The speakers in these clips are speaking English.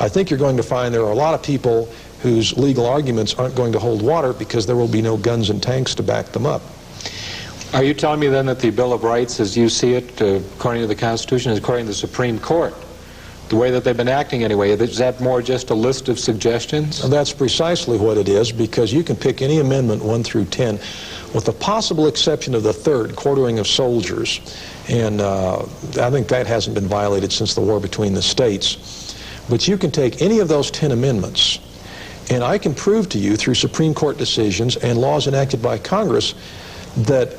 I think you're going to find there are a lot of people whose legal arguments aren't going to hold water because there will be no guns and tanks to back them up. Are you telling me then that the Bill of Rights, as you see it, according to the Constitution, is according to the Supreme Court, the way that they've been acting anyway, is that more just a list of suggestions? That's precisely what it is, because you can pick any amendment 1 through 10, with the possible exception of the third, quartering of soldiers. And I think that hasn't been violated since the war between the states. But you can take any of those 10 amendments, and I can prove to you through Supreme Court decisions and laws enacted by Congress that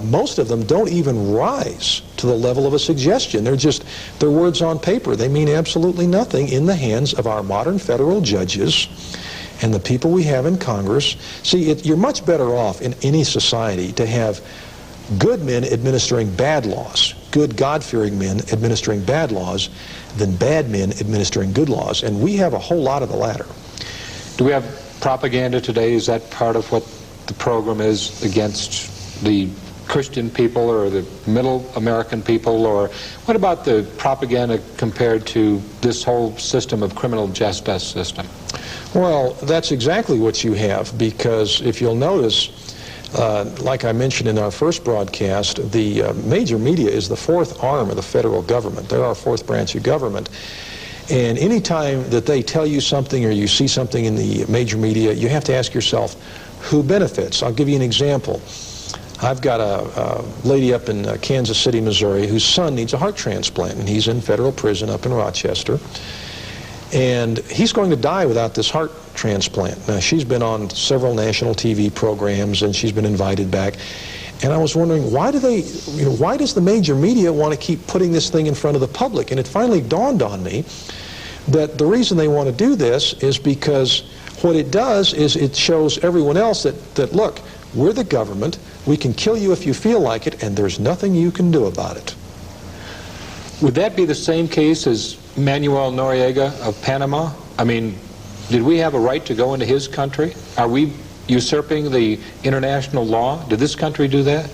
most of them don't even rise to the level of a suggestion. They're words on paper. They mean absolutely nothing in the hands of our modern federal judges and the people we have in Congress. See, you're much better off in any society to have good men administering bad laws, good God-fearing men administering bad laws, than bad men administering good laws. And we have a whole lot of the latter. Do we have propaganda today? Is that part of what the program is against the Christian people or the middle American people? Or what about the propaganda compared to this whole system of criminal justice system? Well, that's exactly what you have, because if you'll notice, like I mentioned in our first broadcast, the major media is the fourth arm of the federal government. They're our fourth branch of government. And any time that they tell you something or you see something in the major media, you have to ask yourself, who benefits? I'll give you an example. I've got a lady up in Kansas City, Missouri, whose son needs a heart transplant, and he's in federal prison up in Rochester. And he's going to die without this heart transplant. Now, she's been on several national TV programs, and she's been invited back. And I was wondering, why does the major media want to keep putting this thing in front of the public? And it finally dawned on me that the reason they want to do this is because what it does is it shows everyone else that look, we're the government, we can kill you if you feel like it, and there's nothing you can do about it. Would that be the same case as Manuel Noriega of Panama? I mean, did we have a right to go into his country? Are we usurping the international law? Did this country do that?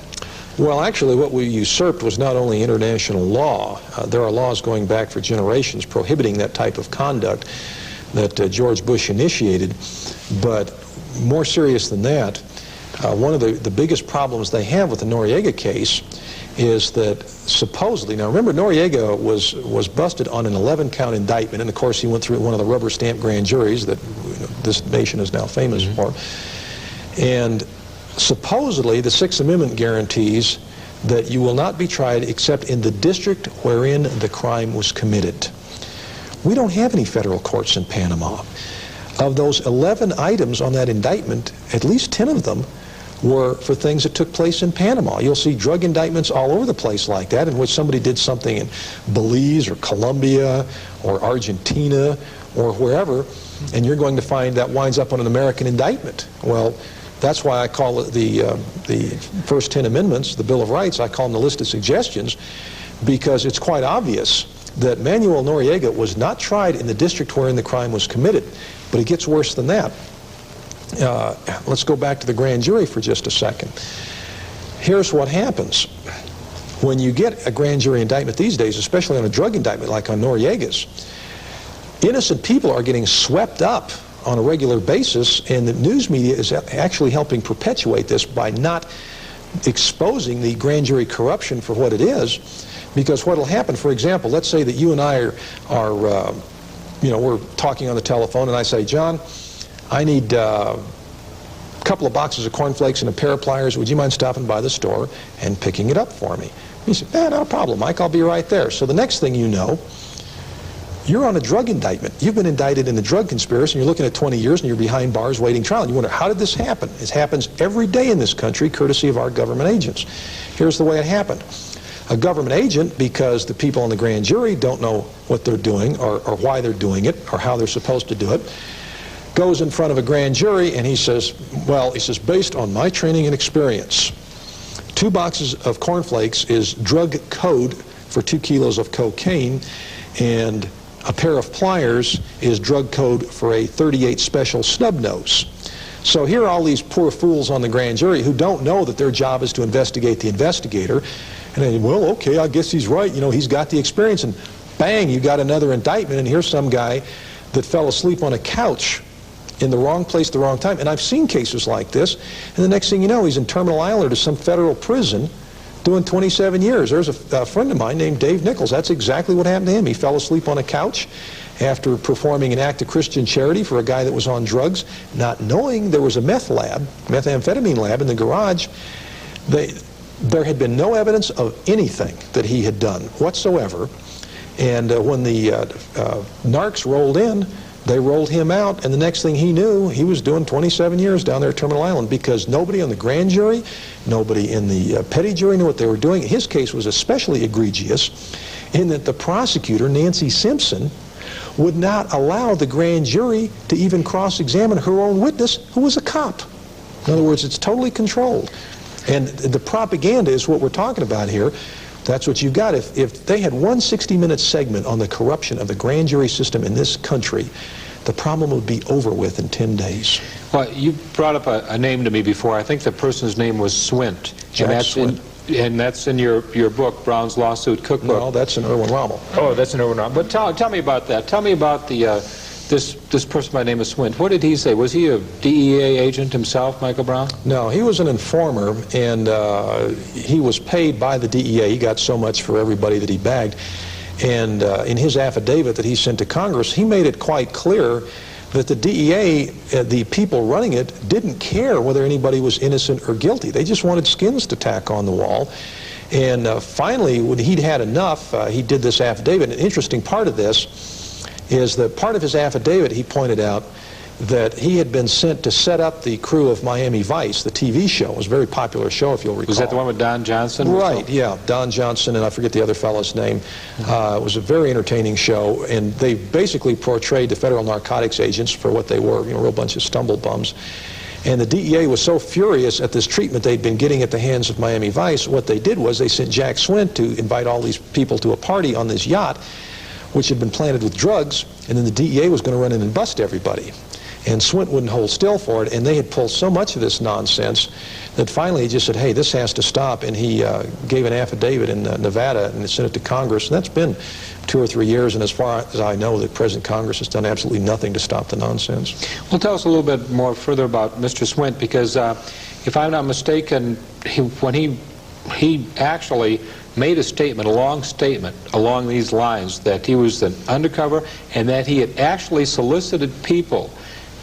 Well, actually, what we usurped was not only international law. There are laws going back for generations prohibiting that type of conduct that George Bush initiated. But more serious than that, one of the biggest problems they have with the Noriega case is that supposedly, now remember, Noriega was busted on an 11-count indictment, and of course he went through one of the rubber stamp grand juries that this nation is now famous for. And supposedly the Sixth Amendment guarantees that you will not be tried except in the district wherein the crime was committed. We don't have any federal courts in Panama. Of those 11 items on that indictment, at least 10 of them were for things that took place in Panama. You'll see drug indictments all over the place like that, in which somebody did something in Belize or Colombia or Argentina or wherever, and you're going to find that winds up on an American indictment. Well, that's why I call it the first 10 amendments, the Bill of Rights, I call them the list of suggestions, because it's quite obvious that Manuel Noriega was not tried in the district wherein the crime was committed. But it gets worse than that. Let's go back to the grand jury for just a second. Here's what happens. When you get a grand jury indictment these days, especially on a drug indictment like on Noriega's, innocent people are getting swept up on a regular basis, and the news media is actually helping perpetuate this by not exposing the grand jury corruption for what it is. Because what will happen, for example, let's say that you and I are we're talking on the telephone, and I say, John, I need a couple of boxes of cornflakes and a pair of pliers. Would you mind stopping by the store and picking it up for me? He said, not a problem, Mike, I'll be right there. So the next thing you know, you're on a drug indictment. You've been indicted in a drug conspiracy, and you're looking at 20 years, and you're behind bars waiting trial. And you wonder, how did this happen? It happens every day in this country, courtesy of our government agents. Here's the way it happened. A government agent, because the people on the grand jury don't know what they're doing or why they're doing it or how they're supposed to do it, goes in front of a grand jury and he says, based on my training and experience, 2 boxes of cornflakes is drug code for 2 kilos of cocaine, and a pair of pliers is drug code for a 38 special snub nose. So here are all these poor fools on the grand jury who don't know that their job is to investigate the investigator. And then, well, okay, I guess he's right. You know, he's got the experience. And bang, you got another indictment. And here's some guy that fell asleep on a couch in the wrong place at the wrong time. And I've seen cases like this, and the next thing you know, he's in Terminal Island or some federal prison doing 27 years. There's a friend of mine named Dave Nichols. That's exactly what happened to him. He fell asleep on a couch after performing an act of Christian charity for a guy that was on drugs, not knowing there was a methamphetamine lab in the garage. There had been no evidence of anything that he had done whatsoever. And when the narcs rolled in, they rolled him out, and the next thing he knew, he was doing 27 years down there at Terminal Island, because nobody on the grand jury, nobody in the petty jury knew what they were doing. His case was especially egregious in that the prosecutor, Nancy Simpson, would not allow the grand jury to even cross-examine her own witness, who was a cop. In other words, it's totally controlled. And the propaganda is what we're talking about here. That's what you've got. If they had one 60-minute segment on the corruption of the grand jury system in this country, the problem would be over with in 10 days. Well, you brought up a name to me before. I think the person's name was Swint. Jack Swint. And that's in your book, Brown's Lawsuit Cookbook. No, that's in Erwin Rommel. Oh, that's in Erwin Rommel. But tell me about that. Tell me about the this person by the name of Swint. What did he say? Was he a DEA agent himself, Michael Brown? No, he was an informer, and he was paid by the DEA. He got so much for everybody that he bagged. And in his affidavit that he sent to Congress, he made it quite clear that the DEA, the people running it, didn't care whether anybody was innocent or guilty. They just wanted skins to tack on the wall. And finally, when he'd had enough, he did this affidavit. An interesting part of this is that part of his affidavit, he pointed out that he had been sent to set up the crew of Miami Vice, the TV show. It was a very popular show, if you'll recall. Was that the one with Don Johnson? Right, yeah, Don Johnson, and I forget the other fellow's name. It was a very entertaining show, and they basically portrayed the federal narcotics agents for what they were, you know, a real bunch of stumble bums. And the DEA was so furious at this treatment they'd been getting at the hands of Miami Vice, what they did was they sent Jack Swint to invite all these people to a party on this yacht, which had been planted with drugs, and then the DEA was going to run in and bust everybody. And Swint wouldn't hold still for it, and they had pulled so much of this nonsense that finally he just said, hey, this has to stop, and he gave an affidavit in Nevada and sent it to Congress, and that's been 2 or 3 years, and as far as I know, the present Congress has done absolutely nothing to stop the nonsense. Well, tell us a little bit more further about Mr. Swint, because if I'm not mistaken, when he actually made a statement, a long statement along these lines, that he was an undercover and that he had actually solicited people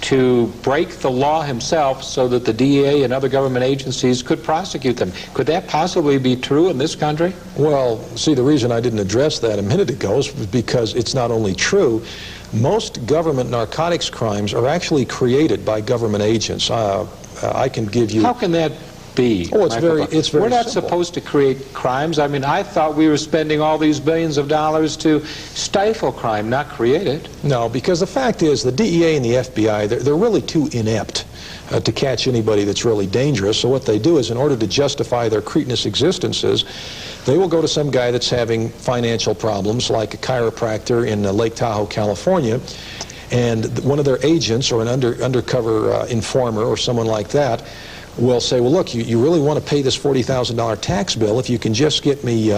to break the law himself so that the DEA and other government agencies could prosecute them. Could that possibly be true in this country? Well, see, the reason I didn't address that a minute ago is because it's not only true. Most government narcotics crimes are actually created by government agents. I can give you... How can that be? Oh, it's very We're not simple. supposed to create crimes. I mean, I thought we were spending all these billions of dollars to stifle crime, not create it. No, because the fact is the DEA and the FBI, they're really too inept to catch anybody that's really dangerous. So what they do is, in order to justify their cretinous existences, they will go to some guy that's having financial problems, like a chiropractor in Lake Tahoe, California, and one of their agents or an undercover informer or someone like that will say, well, look, you really want to pay this $40,000 tax bill. If you can just get me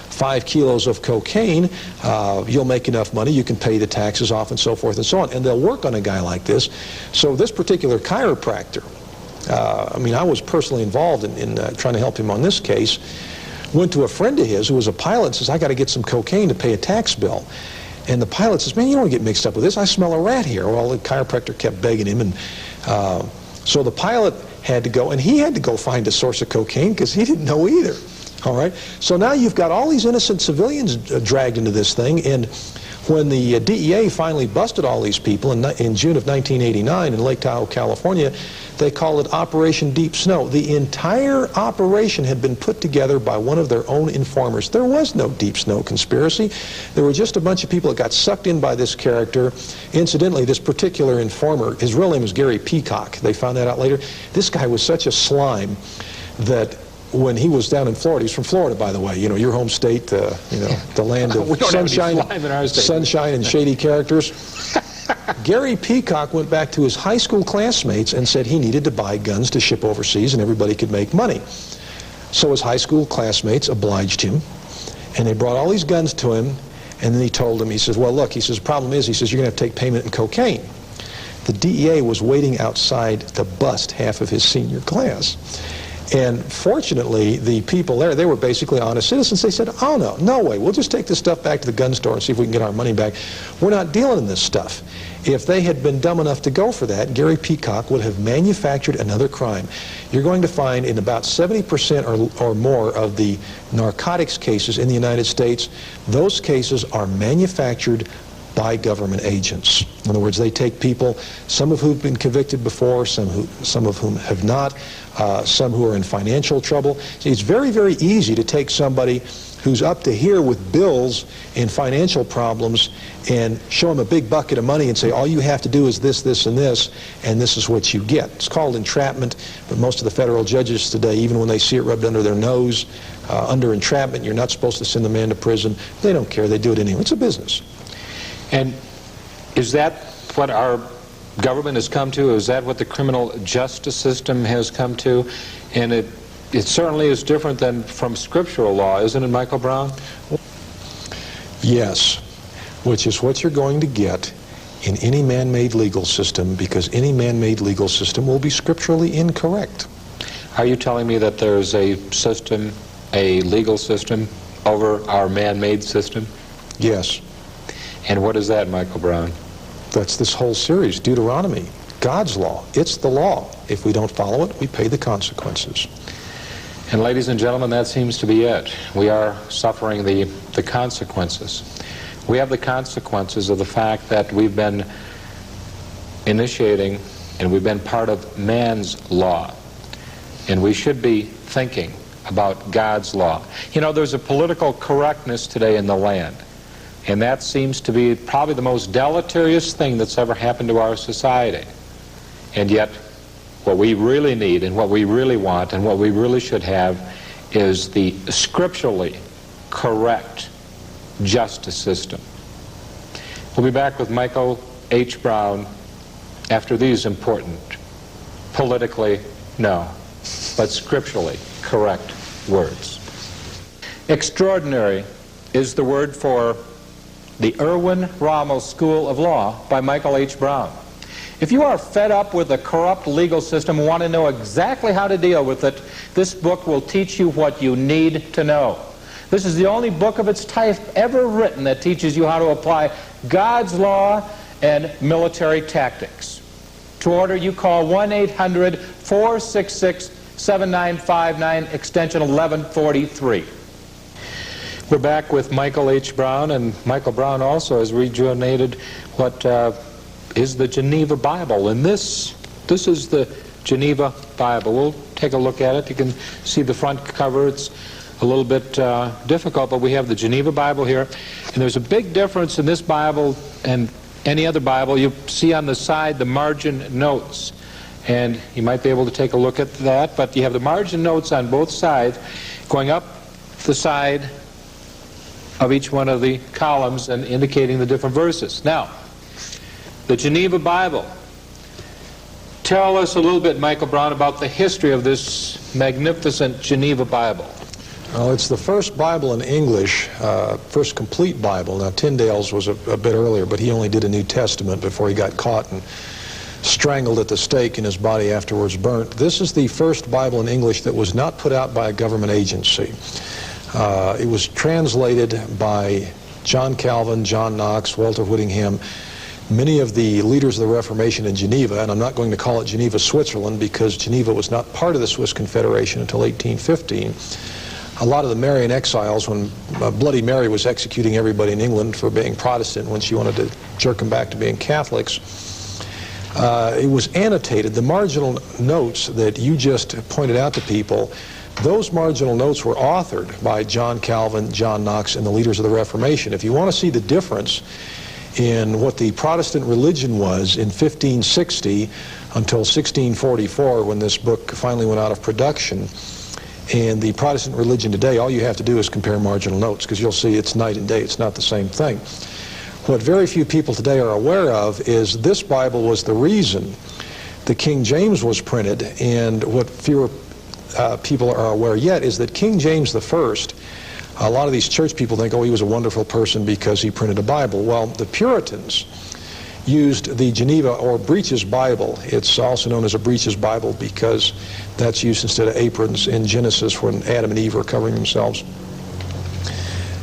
5 kilos of cocaine, you'll make enough money, you can pay the taxes off and so forth and so on. And they'll work on a guy like this. So this particular chiropractor, I mean, I was personally involved in trying to help him on this case, went to a friend of his who was a pilot and says, I got to get some cocaine to pay a tax bill. And the pilot says, man, you don't get mixed up with this. I smell a rat here. Well, the chiropractor kept begging him, and so the pilot had to go, and he had to go find a source of cocaine because he didn't know either. All right? So now you've got all these innocent civilians dragged into this thing, and when the DEA finally busted all these people in June of 1989 in Lake Tahoe, California, they called it Operation Deep Snow. The entire operation had been put together by one of their own informers. There was no Deep Snow conspiracy. There were just a bunch of people that got sucked in by this character. Incidentally, this particular informer, his real name was Gary Peacock. They found that out later. This guy was such a slime that when he was down in Florida, he's from Florida, by the way, you know, your home state, you know, the land of sunshine and shady characters. Gary Peacock went back to his high school classmates and said he needed to buy guns to ship overseas and everybody could make money. So his high school classmates obliged him, and they brought all these guns to him, And then he told him, he says, well, look, he says, the problem is, he says, you're going to have to take payment in cocaine. The DEA was waiting outside to bust half of his senior class. And fortunately, the people there, they were basically honest citizens. They said, oh, no, no way. We'll just take this stuff back to the gun store and see if we can get our money back. We're not dealing in this stuff. If they had been dumb enough to go for that, Gary Peacock would have manufactured another crime. You're going to find in about 70% or more of the narcotics cases in the United States, those cases are manufactured by government agents. In other words, they take people, some of whom have been convicted before, some of whom have not, some who are in financial trouble. See, it's very, very easy to take somebody who's up to here with bills and financial problems and show them a big bucket of money and say, all you have to do is this, this, and this is what you get. It's called entrapment, but most of the federal judges today, even when they see it rubbed under their nose, under entrapment, you're not supposed to send the man to prison. They don't care. They do it anyway. It's a business. And is that what our government has come to? Is that what the criminal justice system has come to? And it certainly is different than from scriptural law, isn't it, Michael Brown? Yes, which is what you're going to get in any man-made legal system, because any man-made legal system will be scripturally incorrect. Are you telling me that there's a system, a legal system, over our man-made system? Yes. And what is that, Michael Brown? That's this whole series, Deuteronomy, God's law. It's the law. If we don't follow it, we pay the consequences. And ladies and gentlemen, that seems to be it. We are suffering the consequences. We have the consequences of the fact that we've been initiating and we've been part of man's law. And we should be thinking about God's law. You know, there's a political correctness today in the land. And that seems to be probably the most deleterious thing that's ever happened to our society. And yet, what we really need and what we really want and what we really should have is the scripturally correct justice system. We'll be back with Michael H. Brown after these important, politically, no, but scripturally correct words. Extraordinary is the word for the Erwin Rommel School of Law by Michael H. Brown. If you are fed up with the corrupt legal system and want to know exactly how to deal with it, this book will teach you what you need to know. This is the only book of its type ever written that teaches you how to apply God's law and military tactics. To order, you call 1-800-466-7959, extension 1143. We're back with Michael H. Brown, and Michael Brown also has rejuvenated what is the Geneva Bible. And this is the Geneva Bible. We'll take a look at it. You can see the front cover. It's a little bit difficult, but we have the Geneva Bible here. And there's a big difference in this Bible and any other Bible. You see on the side the margin notes. And you might be able to take a look at that, but you have the margin notes on both sides going up the side of each one of the columns and indicating the different verses. Now, the Geneva Bible. Tell us a little bit, Michael Brown, about the history of this magnificent Geneva Bible. Well, it's the first Bible in English, first complete Bible. Now, Tyndale's was a bit earlier, but he only did a New Testament before he got caught and strangled at the stake and his body afterwards burnt. This is the first Bible in English that was not put out by a government agency. It was translated by John Calvin, John Knox, Walter Whittingham, many of the leaders of the Reformation in Geneva, and I'm not going to call it Geneva, Switzerland, because Geneva was not part of the Swiss Confederation until 1815. A lot of the Marian exiles, when Bloody Mary was executing everybody in England for being Protestant when she wanted to jerk them back to being Catholics, it was annotated. The marginal notes that you just pointed out to people, those marginal notes were authored by John Calvin, John Knox, and the leaders of the Reformation. If you want to see the difference in what the Protestant religion was in 1560 until 1644, when this book finally went out of production, and the Protestant religion today, all you have to do is compare marginal notes, because you'll see it's night and day. It's not the same thing. What very few people today are aware of is this Bible was the reason the King James was printed, and what fewer people are aware yet is that King James I A lot of these church people think, oh, he was a wonderful person because he printed a Bible. Well, the Puritans used the Geneva or Breeches Bible. It's also known as a Breeches Bible because that's used instead of aprons in Genesis when Adam and Eve were covering themselves.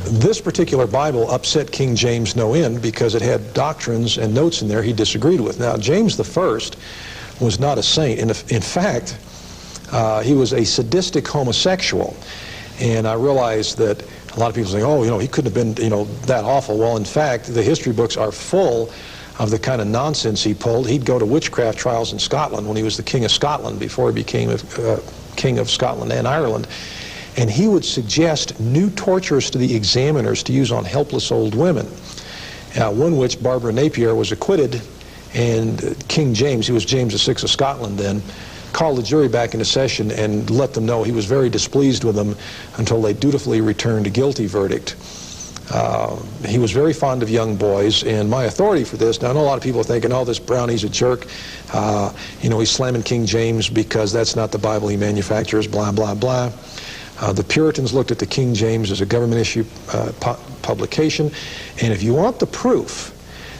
This particular Bible upset King James no end because it had doctrines and notes in there he disagreed with. Now, James I was not a saint. In fact, he was a sadistic homosexual. And I realized that a lot of people say, oh, he couldn't have been, that awful. Well, in fact, the history books are full of the kind of nonsense he pulled. He'd go to witchcraft trials in Scotland when he was the King of Scotland before he became King of Scotland and Ireland. And he would suggest new tortures to the examiners to use on helpless old women. One which Barbara Napier was acquitted, and King James, he was James VI of Scotland then, called the jury back into session and let them know he was very displeased with them until they dutifully returned a guilty verdict. He was very fond of young boys, and my authority for this, now I know a lot of people are thinking, oh, this Brownie's a jerk, he's slamming King James because that's not the Bible he manufactures, blah, blah, blah. The Puritans looked at the King James as a government issue publication, and if you want the proof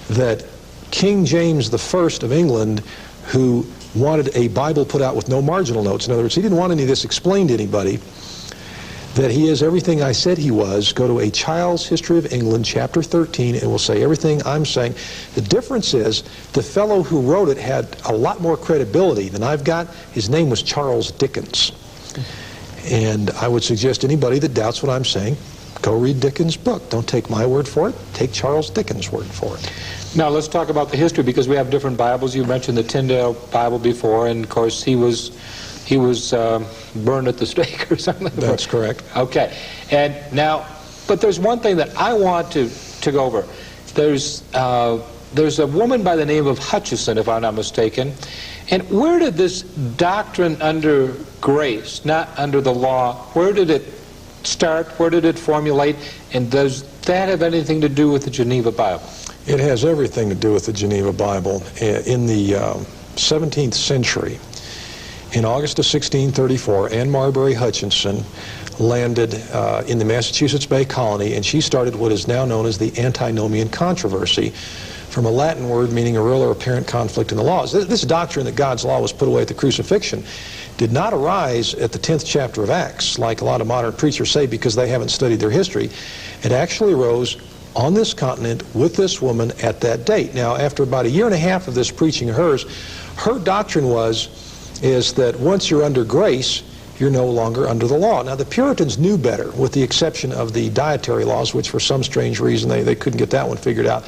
that King James I of England, who wanted a Bible put out with no marginal notes, in other words, he didn't want any of this explained to anybody, that he is everything I said he was, go to A Child's History of England, chapter 13, and will say everything I'm saying. The difference is the fellow who wrote it had a lot more credibility than I've got. His name was Charles Dickens. And I would suggest anybody that doubts what I'm saying, go read Dickens' book. Don't take my word for it. Take Charles Dickens' word for it. Now let's talk about the history, because we have different Bibles. You mentioned the Tyndale Bible before, and of course he was burned at the stake or something. That's correct. Okay. And now, but there's one thing that I want to go over. There's a woman by the name of Hutcheson, if I'm not mistaken. And where did this doctrine under grace, not under the law, where did it start? Where did it formulate? And does that have anything to do with the Geneva Bible? It has everything to do with the Geneva Bible. In the 17th century, in August of 1634, Anne Marbury Hutchinson landed in the Massachusetts Bay Colony, and she started what is now known as the Antinomian Controversy, from a Latin word meaning a real or apparent conflict in the laws. This doctrine that God's law was put away at the crucifixion did not arise at the 10th chapter of Acts, like a lot of modern preachers say, because they haven't studied their history. It actually arose on this continent with this woman at that date. Now, after about a year and a half of this preaching of hers, her doctrine is that once you're under grace, you're no longer under the law. Now, the Puritans knew better, with the exception of the dietary laws, which for some strange reason they couldn't get that one figured out.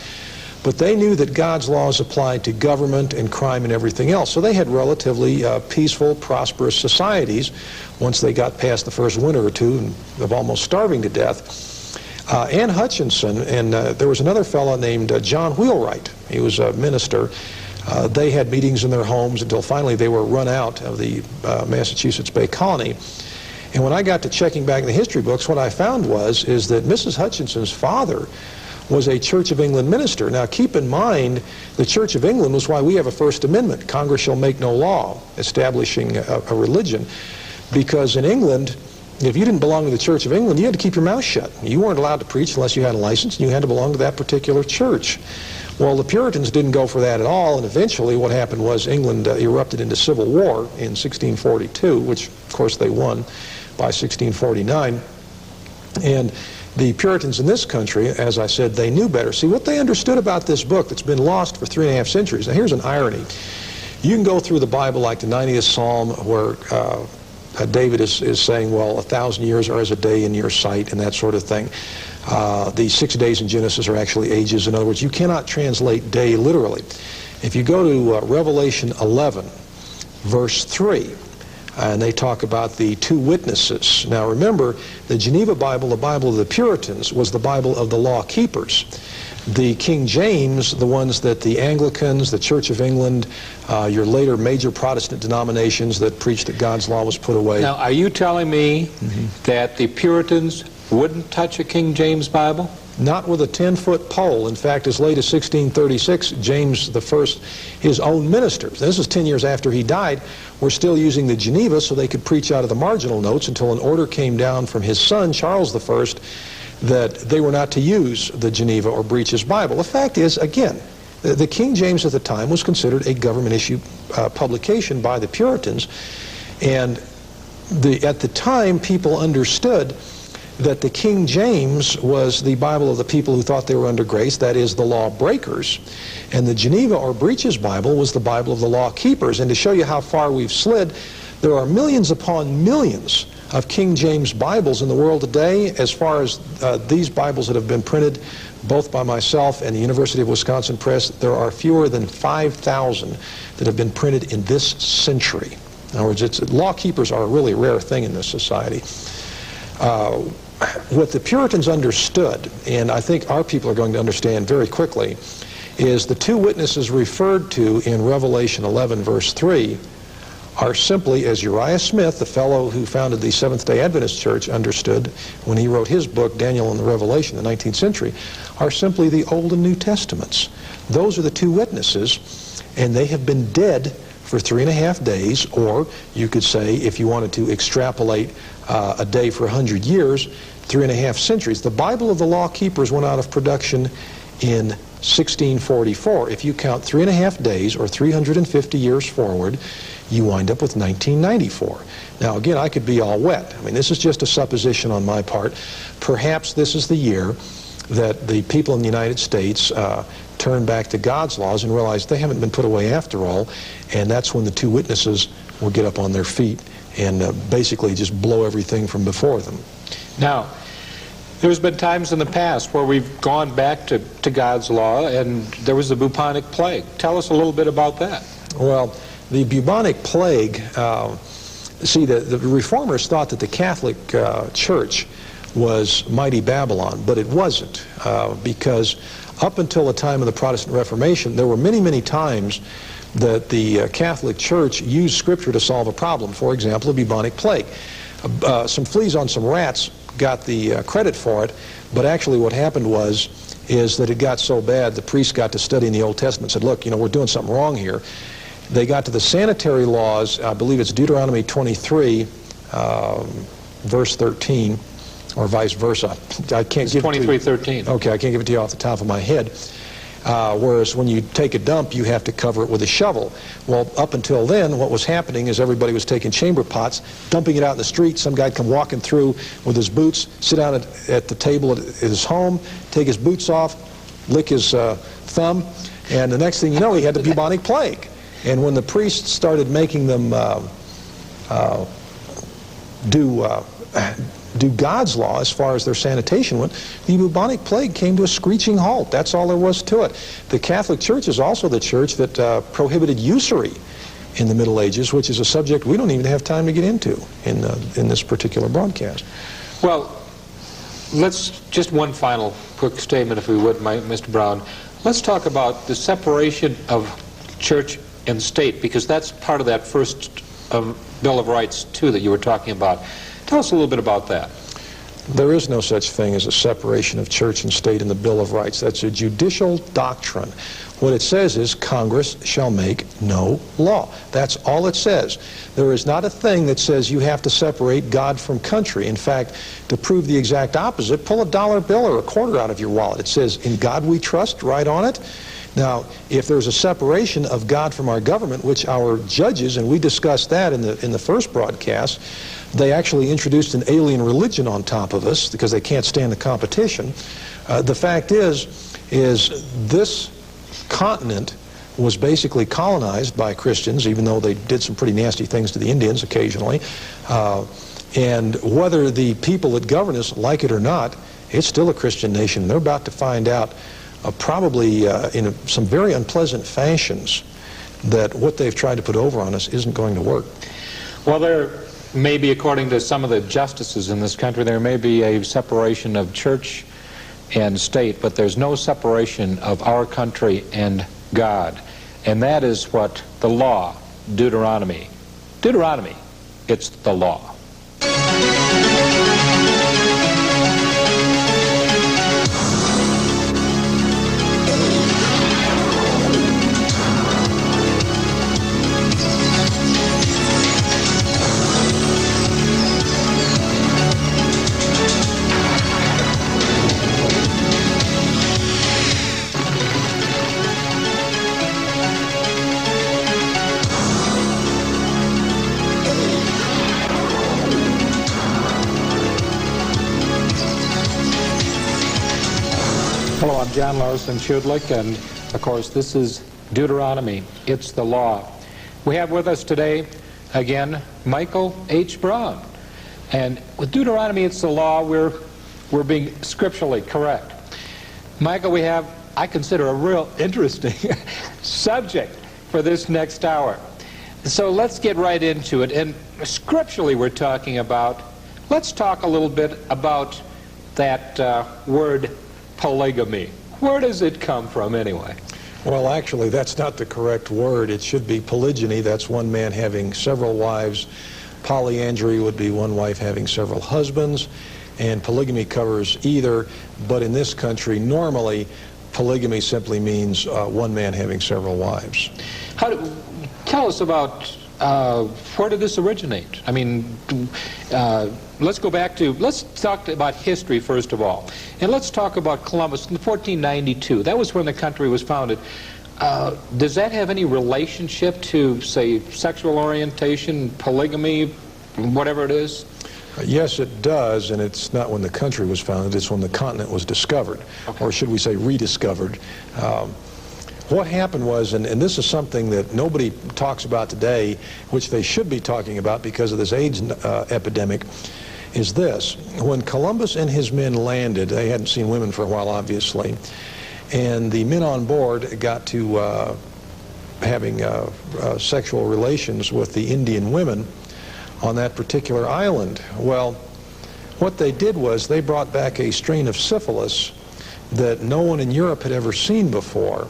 But they knew that God's laws applied to government and crime and everything else. So they had relatively peaceful, prosperous societies once they got past the first winter or two of almost starving to death. Anne Hutchinson, and there was another fellow named John Wheelwright. He was a minister. They had meetings in their homes until finally they were run out of the Massachusetts Bay Colony. And when I got to checking back in the history books, what I found is that Mrs. Hutchinson's father was a Church of England minister. Now, keep in mind, the Church of England was why we have a First Amendment. Congress shall make no law establishing a religion. Because in England, if you didn't belong to the Church of England, you had to keep your mouth shut. You weren't allowed to preach unless you had a license, and you had to belong to that particular church. Well, the Puritans didn't go for that at all, and eventually what happened was England erupted into civil war in 1642, which, of course, they won by 1649. And the Puritans in this country, as I said, they knew better. See, what they understood about this book that's been lost for 3.5 centuries. Now, here's an irony. You can go through the Bible like the 90th Psalm, where David is saying, well, 1,000 years are as a day in your sight, and that sort of thing. The 6 days in Genesis are actually ages. In other words, you cannot translate day literally. If you go to Revelation 11, verse 3, and they talk about the two witnesses. Now remember, the Geneva Bible, the Bible of the Puritans, was the Bible of the law keepers. The King James, the ones that the Anglicans, the Church of England, your later major Protestant denominations that preached that God's law was put away. Now, are you telling me that the Puritans wouldn't touch a King James Bible? not with a 10-foot pole. In fact, as late as 1636, James I, his own ministers, this is 10 years after he died, were still using the Geneva so they could preach out of the marginal notes until an order came down from his son, Charles I, that they were not to use the Geneva or breach his Bible. The fact is, again, the King James at the time was considered a government-issue publication by the Puritans, and at the time people understood that the King James was the Bible of the people who thought they were under grace, that is, the law breakers, and the Geneva or breaches Bible was the Bible of the law keepers. And to show you how far we've slid, there are millions upon millions of King James Bibles in the world today. As far as these Bibles that have been printed, both by myself and the University of Wisconsin Press, there are fewer than 5,000 that have been printed in this century. In other words, law keepers are a really rare thing in this society. What the Puritans understood, and I think our people are going to understand very quickly, is the two witnesses referred to in Revelation 11, verse 3, are simply, as Uriah Smith, the fellow who founded the Seventh-day Adventist Church, understood when he wrote his book, Daniel and the Revelation, in the 19th century, are simply the Old and New Testaments. Those are the two witnesses, and they have been dead for 3.5 days, or you could say, if you wanted to extrapolate a day for 100 years, 3.5 centuries. The Bible of the Law Keepers went out of production in 1644. If you count 3.5 days or 350 years forward, you wind up with 1994. Now again, I could be all wet. I mean, this is just a supposition on my part. Perhaps this is the year that the people in the United States turn back to God's laws and realize they haven't been put away after all, and that's when the two witnesses will get up on their feet and basically just blow everything from before them. Now, there's been times in the past where we've gone back to God's law, and there was the bubonic plague. Tell us a little bit about that. Well, the bubonic plague, see, the reformers thought that the Catholic Church was mighty Babylon, but it wasn't, because up until the time of the Protestant Reformation, there were many, many times that the Catholic Church used Scripture to solve a problem. For example, the bubonic plague. Some fleas on some rats got the credit for it, but actually what happened is that it got so bad the priests got to studying the Old Testament and said, look, you know, we're doing something wrong here. They got to the sanitary laws, I believe it's Deuteronomy 23, verse 13, or vice versa. I can't give 23:13. Okay, I can't give it to you off the top of my head. Whereas when you take a dump, you have to cover it with a shovel. Well, up until then, what was happening is everybody was taking chamber pots, dumping it out in the street. Some guy come walking through with his boots, sit down at the table at his home, take his boots off, lick his thumb, and the next thing you know, he had the bubonic plague. And when the priests started making them do God's law as far as their sanitation went, the bubonic plague came to a screeching halt. That's all there was to it. The Catholic Church is also the church that prohibited usury in the Middle Ages, which is a subject we don't even have time to get into in this particular broadcast. Well, let's just one final quick statement, if we would, Mr. Brown. Let's talk about the separation of church and state, because that's part of that first Bill of Rights, too, that you were talking about. Tell us a little bit about that. There is no such thing as a separation of church and state in the Bill of Rights. That's a judicial doctrine. What it says is Congress shall make no law. That's all it says. There is not a thing that says you have to separate God from country. In fact, to prove the exact opposite, pull a dollar bill or a quarter out of your wallet. It says, "In God we trust," right on it. Now, if there's a separation of God from our government, which our judges, and we discussed that in the first broadcast, they actually introduced an alien religion on top of us because they can't stand the competition. The fact is this continent was basically colonized by Christians, even though they did some pretty nasty things to the Indians occasionally. And whether the people that govern us like it or not, it's still a Christian nation. They're about to find out probably in some very unpleasant fashions that what they've tried to put over on us isn't going to work. Well, there may be, according to some of the justices in this country, there may be a separation of church and state, but there's no separation of our country and God. And that is what the law, Deuteronomy, it's the law. John Larson Schudlick, and of course this is Deuteronomy. It's the law. We have with us today, again, Michael H. Braun. And with Deuteronomy, it's the law, we're being scripturally correct. Michael, we have, I consider, a real interesting subject for this next hour. So let's get right into it. And scripturally we're talking about, let's talk a little bit about that word polygamy. Where does it come from anyway? Well, actually, that's not the correct word. It should be polygyny. That's one man having several wives. Polyandry would be one wife having several husbands. And polygamy covers either, but in this country, normally, polygamy simply means one man having several wives. Tell us about where did this originate? I mean, let's talk about history first of all. And let's talk about Columbus in 1492. That was when the country was founded. Does that have any relationship to, say, sexual orientation, polygamy, whatever it is? Yes, it does, and it's not when the country was founded, it's when the continent was discovered, or should we say rediscovered. What happened was, and this is something that nobody talks about today, which they should be talking about because of this AIDS epidemic, is this. When Columbus and his men landed, they hadn't seen women for a while, obviously, and the men on board got to having sexual relations with the Indian women on that particular island. Well, what they did was they brought back a strain of syphilis that no one in Europe had ever seen before.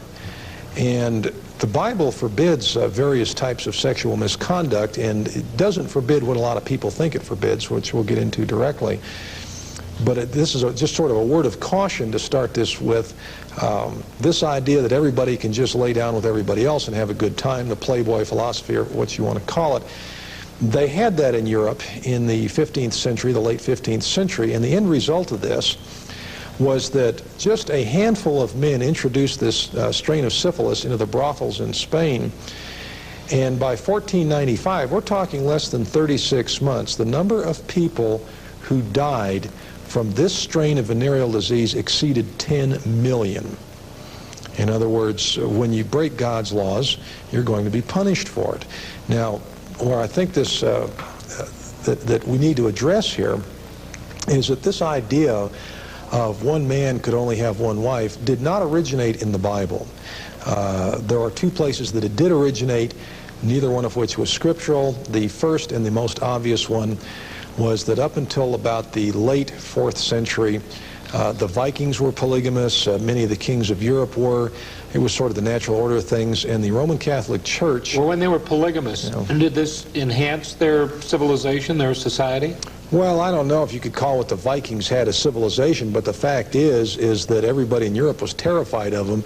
And the Bible forbids various types of sexual misconduct, and it doesn't forbid what a lot of people think it forbids, which we'll get into directly. But this is just sort of a word of caution to start this with. This idea that everybody can just lay down with everybody else and have a good time, the Playboy philosophy, or what you want to call it. They had that in Europe in the 15th century, the late 15th century, and the end result of this was that just a handful of men introduced this strain of syphilis into the brothels in Spain. And by 1495, we're talking less than 36 months, the number of people who died from this strain of venereal disease exceeded 10 million. In other words, when you break God's laws, you're going to be punished for it. Now, where I think this that we need to address here is that this idea of one man could only have one wife did not originate in the Bible. There are two places that it did originate, neither one of which was scriptural. The first and the most obvious one was that up until about the late 4th century, the Vikings were polygamous, many of the kings of Europe were. It was sort of the natural order of things, and the Roman Catholic Church... Well, when they were polygamous, did this enhance their civilization, their society? Well, I don't know if you could call what the Vikings had a civilization, but the fact is that everybody in Europe was terrified of them,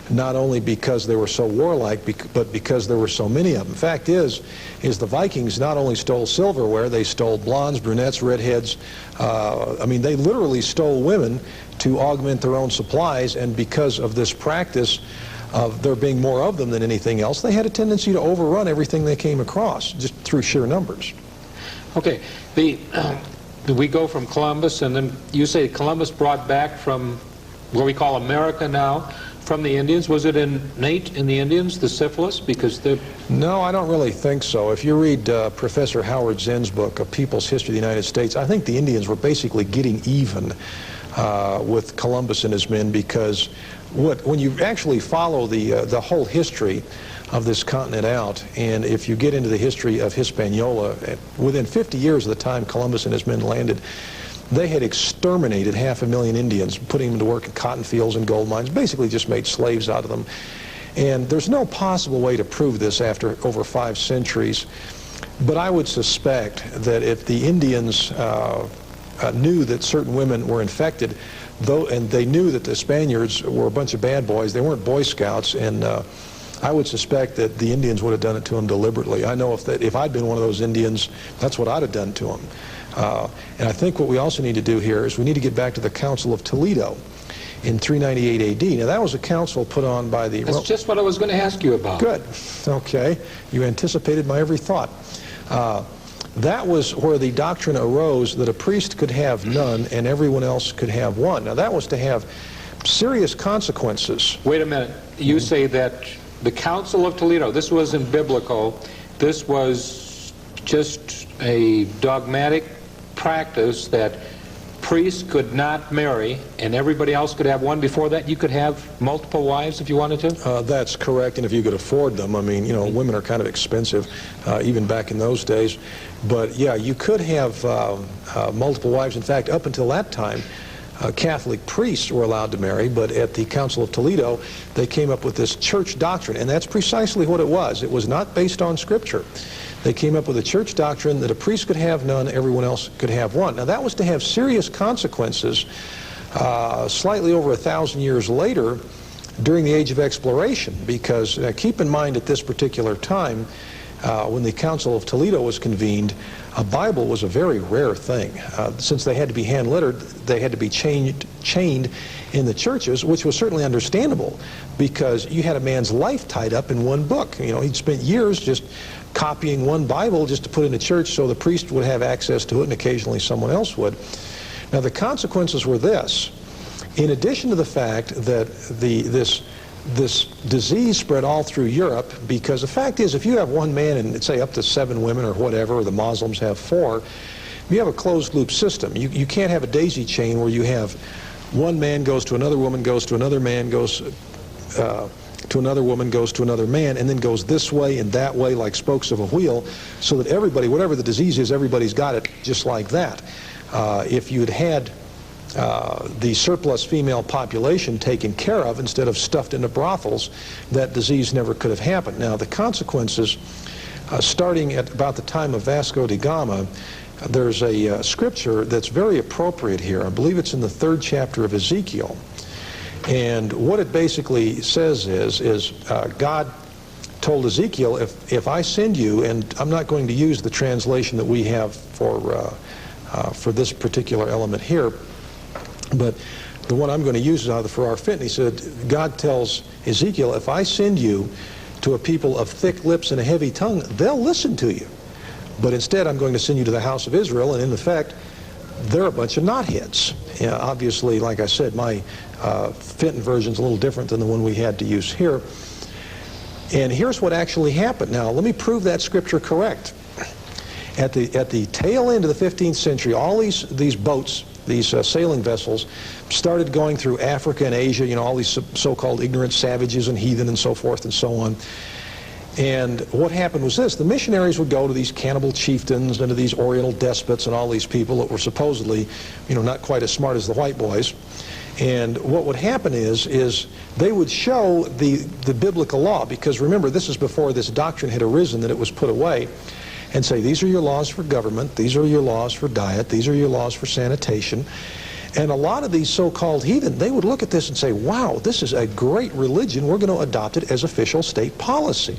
not only because they were so warlike, but because there were so many of them. Fact is the Vikings not only stole silverware, they stole blondes, brunettes, redheads. I mean, they literally stole women to augment their own supplies, and because of this practice of there being more of them than anything else, they had a tendency to overrun everything they came across, just through sheer numbers. Okay, we go from Columbus, and then you say Columbus brought back from what we call America now, from the Indians. Was it innate in the Indians, the syphilis? Because No, I don't really think so. If you read Professor Howard Zinn's book, A People's History of the United States, I think the Indians were basically getting even with Columbus and his men, because when you actually follow the whole history of this continent out, and if you get into the history of Hispaniola, within 50 years of the time Columbus and his men landed, they had exterminated 500,000 Indians, putting them to work in cotton fields and gold mines, basically just made slaves out of them. And there's no possible way to prove this after over 5 centuries, but I would suspect that if the Indians knew that certain women were infected, and they knew that the Spaniards were a bunch of bad boys, they weren't Boy Scouts, and I would suspect that the Indians would have done it to them deliberately. I know if I'd been one of those Indians, that's what I'd have done to them. And I think what we also need to do here is we need to get back to the Council of Toledo in 398 A.D. Now, that was a council put on by the... That's just what I was going to ask you about. Good. Okay. You anticipated my every thought. That was where the doctrine arose that a priest could have none and everyone else could have one. Now, that was to have serious consequences. Wait a minute. You say that the Council of Toledo, this wasn't biblical, this was just a dogmatic practice that priests could not marry and everybody else could have one. Before that, you could have multiple wives if you wanted to? That's correct, and if you could afford them. I mean, you know, women are kind of expensive, even back in those days. But yeah, you could have multiple wives. In fact, up until that time, Catholic priests were allowed to marry, but at the Council of Toledo, they came up with this church doctrine, and that's precisely what it was. It was not based on Scripture. They came up with a church doctrine that a priest could have none, everyone else could have one. Now, that was to have serious consequences slightly over 1,000 years later during the Age of Exploration, because keep in mind at this particular time, when the Council of Toledo was convened, a Bible was a very rare thing. Since they had to be hand-lettered, they had to be chained in the churches, which was certainly understandable because you had a man's life tied up in one book. You know, he'd spent years just copying one Bible just to put in a church so the priest would have access to it and occasionally someone else would. Now, the consequences were this. In addition to the fact that this disease spread all through Europe, because the fact is, if you have one man and say up to 7 women or whatever, or the Muslims have 4, you have a closed loop system. You can't have a daisy chain where you have one man goes to another woman, goes to another man, goes to another woman, goes to another man, and then goes this way and that way like spokes of a wheel, so that everybody, whatever the disease is, everybody's got it just like that. If you'd had the surplus female population taken care of instead of stuffed into brothels, that disease never could have happened. Now, the consequences, starting at about the time of Vasco da Gama, there's a scripture that's very appropriate here. I believe it's in the 3rd chapter of Ezekiel. And what it basically says is God told Ezekiel, if I send you, and I'm not going to use the translation that we have for this particular element here, but the one I'm going to use is out of the Farrar Fenton. He said, God tells Ezekiel, if I send you to a people of thick lips and a heavy tongue, they'll listen to you. But instead, I'm going to send you to the house of Israel, and in effect, they're a bunch of knotheads. Obviously, like I said, my Fenton version's a little different than the one we had to use here. And here's what actually happened. Now, let me prove that scripture correct. At the tail end of the 15th century, all these boats, these sailing vessels, started going through Africa and Asia, you know, all these so-called ignorant savages and heathen and so forth and so on. And what happened was this: the missionaries would go to these cannibal chieftains and to these oriental despots and all these people that were supposedly, you know, not quite as smart as the white boys. And what would happen is they would show the biblical law, because remember, this is before this doctrine had arisen that it was put away, and say, these are your laws for government, these are your laws for diet, these are your laws for sanitation. And a lot of these so-called heathen, they would look at this and say, wow, this is a great religion, we're going to adopt it as official state policy.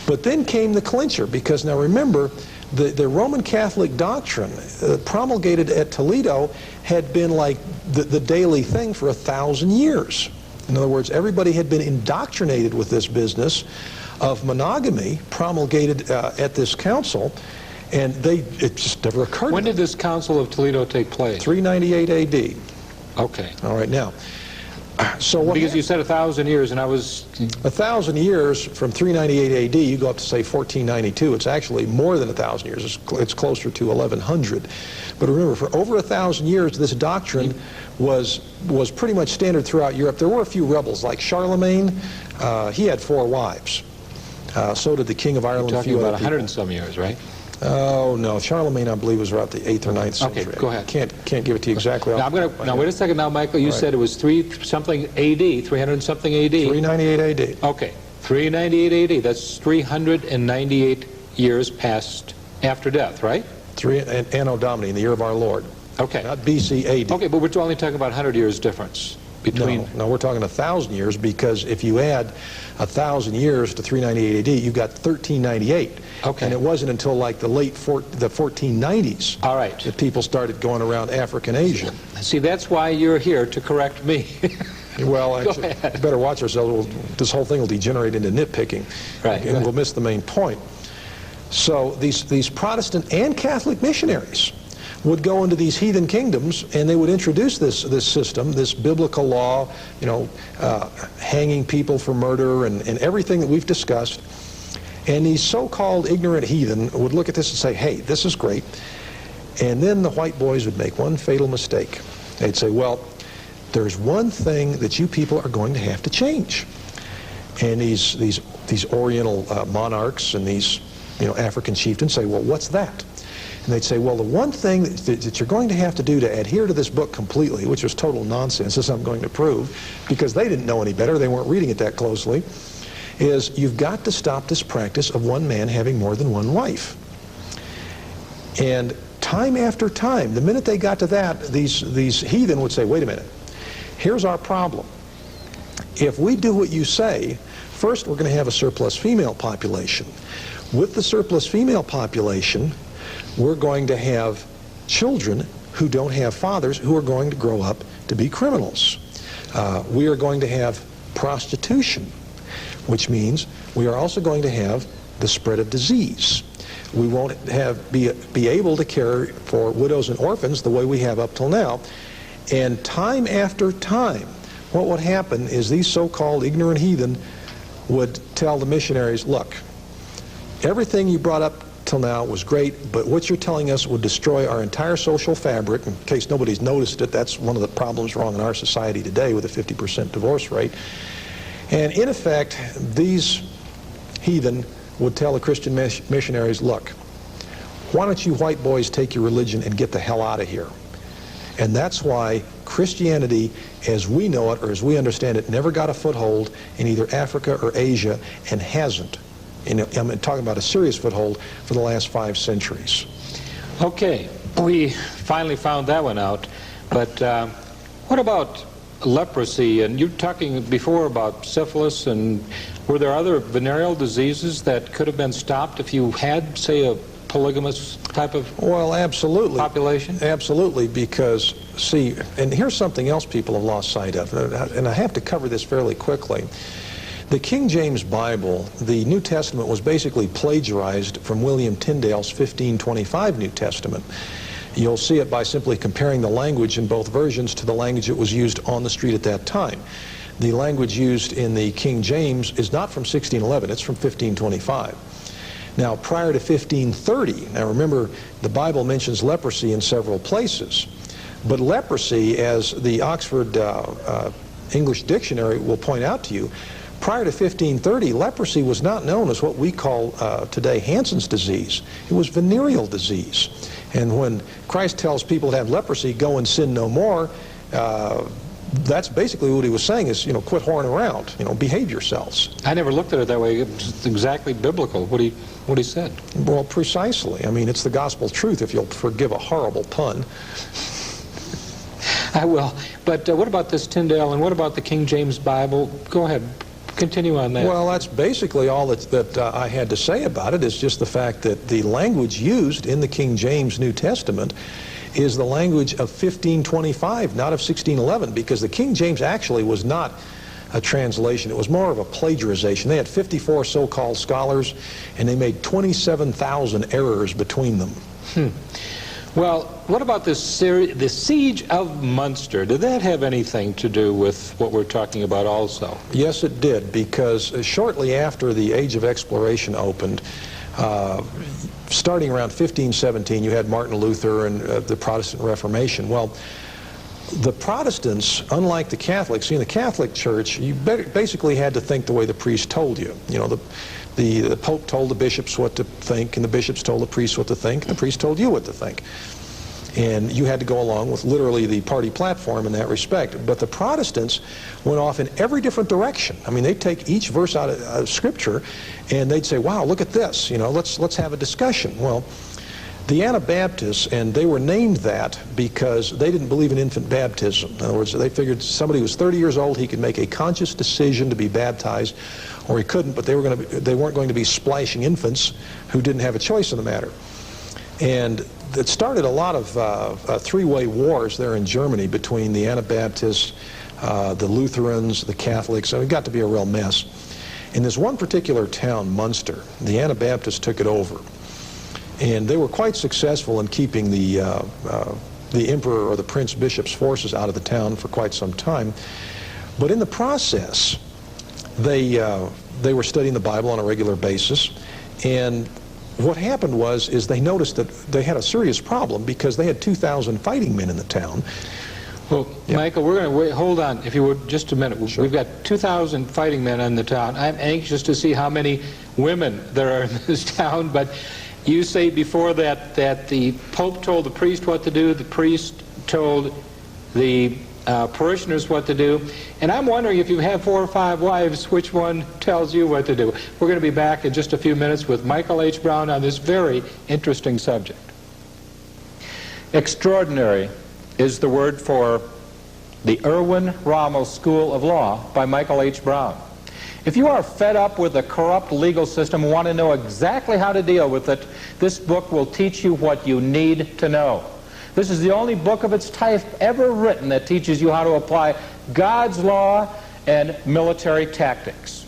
But then came the clincher, because now remember, the Roman Catholic doctrine promulgated at Toledo had been like the daily thing for 1,000 years. In other words, everybody had been indoctrinated with this business of monogamy promulgated at this council, and it just never occurred to them. When did this Council of Toledo take place? 398 A.D. Okay. All right, now, so what because you said 1,000 years, and I was... 1,000 years from 398 A.D., you go up to, say, 1492. It's actually more than 1,000 years. It's closer to 1,100. But remember, for over 1,000 years, this doctrine was pretty much standard throughout Europe. There were a few rebels, like Charlemagne. He had 4 wives. So did the King of Ireland. You're talking about 100 and some years, right? Oh, no. Charlemagne, I believe, was around the 8th or 9th century. Okay, go ahead. Can't give it to you exactly. Now, wait a second now, Michael. You said it was 3-something A.D., 300-something A.D. 398 A.D. Okay, 398 A.D. That's 398 years past after death, right? Anno Domini, in the year of our Lord. Okay. Not BC A.D. Okay, but we're only talking about 100 years difference between... No, we're talking 1,000 years, because if you add 1,000 years to 398 A.D., you've got 1398. Okay. And it wasn't until like the late 1490s All right. that people started going around Africa and Asia. See, that's why you're here, to correct me. Well, Go actually, ahead. we better watch ourselves. This whole thing will degenerate into nitpicking. Right. And we'll miss the main point. So these Protestant and Catholic missionaries would go into these heathen kingdoms, and they would introduce this system, this biblical law, you know, hanging people for murder and everything that we've discussed. And these so-called ignorant heathen would look at this and say, hey, this is great. And then the white boys would make one fatal mistake. They'd say, well, there's one thing that you people are going to have to change. And these Oriental monarchs and these, you know, African chieftains say, well, what's that? And they'd say, well, the one thing that you're going to have to do to adhere to this book completely, which was total nonsense, as I'm going to prove, because they didn't know any better, they weren't reading it that closely, is you've got to stop this practice of one man having more than one wife. And time after time, the minute they got to that, these heathen would say, wait a minute, here's our problem. If we do what you say, first we're going to have a surplus female population. With the surplus female population, we're going to have children who don't have fathers who are going to grow up to be criminals. We are going to have prostitution, which means we are also going to have the spread of disease. We won't be able to care for widows and orphans the way we have up till now. And time after time, what would happen is these so-called ignorant heathen would tell the missionaries, look, everything you brought up till now was great, but what you're telling us would destroy our entire social fabric. In case nobody's noticed it, that's one of the problems wrong in our society today with a 50% divorce rate. And in effect, these heathen would tell the Christian missionaries, look, why don't you white boys take your religion and get the hell out of here? And that's why Christianity, as we know it, or as we understand it, never got a foothold in either Africa or Asia, and hasn't. And I'm talking about a serious foothold for the last 5 centuries. Okay, we finally found that one out. But what about leprosy? And you were talking before about syphilis, and were there other venereal diseases that could have been stopped if you had, say, a polygamous type of population? Absolutely, because, see, and here's something else people have lost sight of, and I have to cover this fairly quickly. The King James Bible, the New Testament, was basically plagiarized from William Tyndale's 1525 New Testament. You'll see it by simply comparing the language in both versions to the language that was used on the street at that time. The language used in the King James is not from 1611, it's from 1525. Now, prior to 1530, now remember, the Bible mentions leprosy in several places, but leprosy, as the Oxford English Dictionary will point out to you, prior to 1530, leprosy was not known as what we call today Hansen's disease. It was venereal disease. And when Christ tells people to have leprosy, go and sin no more, that's basically what he was saying is, you know, quit whoring around, you know, behave yourselves. I never looked at it that way. It's exactly biblical, what he said. Well, precisely. I mean, it's the gospel truth, if you'll forgive a horrible pun. I will. But what about this Tyndale, and what about the King James Bible? Go ahead. Continue on that. Well, that's basically all that I had to say about it, is just the fact that the language used in the King James New Testament is the language of 1525, not of 1611, because the King James actually was not a translation. It was more of a plagiarization. They had 54 so-called scholars, and they made 27,000 errors between them. Well, what about the Siege of Munster? Did that have anything to do with what we're talking about also? Yes, it did, because shortly after the Age of Exploration opened, starting around 1517, you had Martin Luther and the Protestant Reformation. Well, the Protestants, unlike the Catholics, in the Catholic Church, you basically had to think the way the priest told you. You know, the Pope told the bishops what to think, and the bishops told the priests what to think, and the priest told you what to think. And you had to go along with literally the party platform in that respect. But the Protestants went off in every different direction. I mean, they'd take each verse out of Scripture, and they'd say, wow, look at this, you know, let's have a discussion. Well, the Anabaptists, and they were named that because they didn't believe in infant baptism. In other words, they figured somebody was 30 years old, he could make a conscious decision to be baptized, or he couldn't, but they weren't going to be splashing infants who didn't have a choice in the matter. And it started a lot of three-way wars there in Germany between the Anabaptists, the Lutherans, the Catholics, and it got to be a real mess. In this one particular town, Munster, the Anabaptists took it over. And they were quite successful in keeping the emperor or the prince bishop's forces out of the town for quite some time. But in the process, they were studying the Bible on a regular basis, and what happened is they noticed that they had a serious problem because they had 2,000 fighting men in the town. Well, yeah. Michael, we're going to wait. Hold on, if you would, just a minute. Sure. We've got 2,000 fighting men in the town. I'm anxious to see how many women there are in this town, but you say before that the Pope told the priest what to do, the priest told the parishioners what to do, and I'm wondering if you have 4 or 5 wives, which one tells you what to do? We're going to be back in just a few minutes with Michael H. Brown on this very interesting subject. Extraordinary is the word for the Erwin Rommel School of Law by Michael H. Brown. If you are fed up with the corrupt legal system and want to know exactly how to deal with it, this book will teach you what you need to know. This is the only book of its type ever written that teaches you how to apply God's law and military tactics.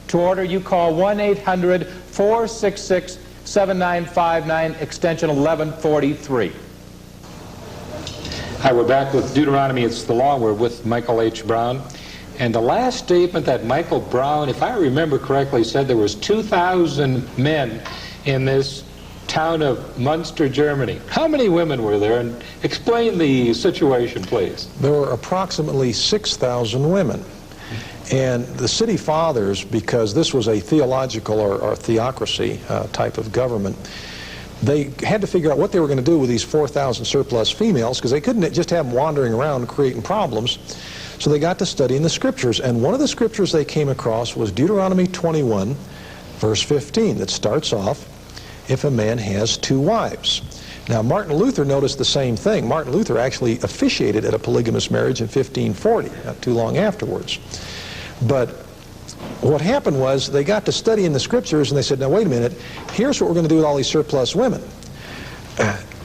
To order, you call 1-800-466-7959, extension 1143. Hi, we're back with Deuteronomy, It's the Law. We're with Michael H. Brown. And the last statement that Michael Brown, if I remember correctly, said there was 2,000 men in this town of Munster, Germany. How many women were there? And explain the situation, please. There were approximately 6,000 women. And the city fathers, because this was a theological or theocracy type of government, they had to figure out what they were going to do with these 4,000 surplus females, because they couldn't just have them wandering around creating problems. So they got to studying the scriptures, and one of the scriptures they came across was Deuteronomy 21, verse 15, that starts off, if a man has 2 wives. Now, Martin Luther noticed the same thing. Martin Luther actually officiated at a polygamous marriage in 1540, not too long afterwards. But what happened was they got to studying the scriptures, and they said, now wait a minute, here's what we're going to do with all these surplus women.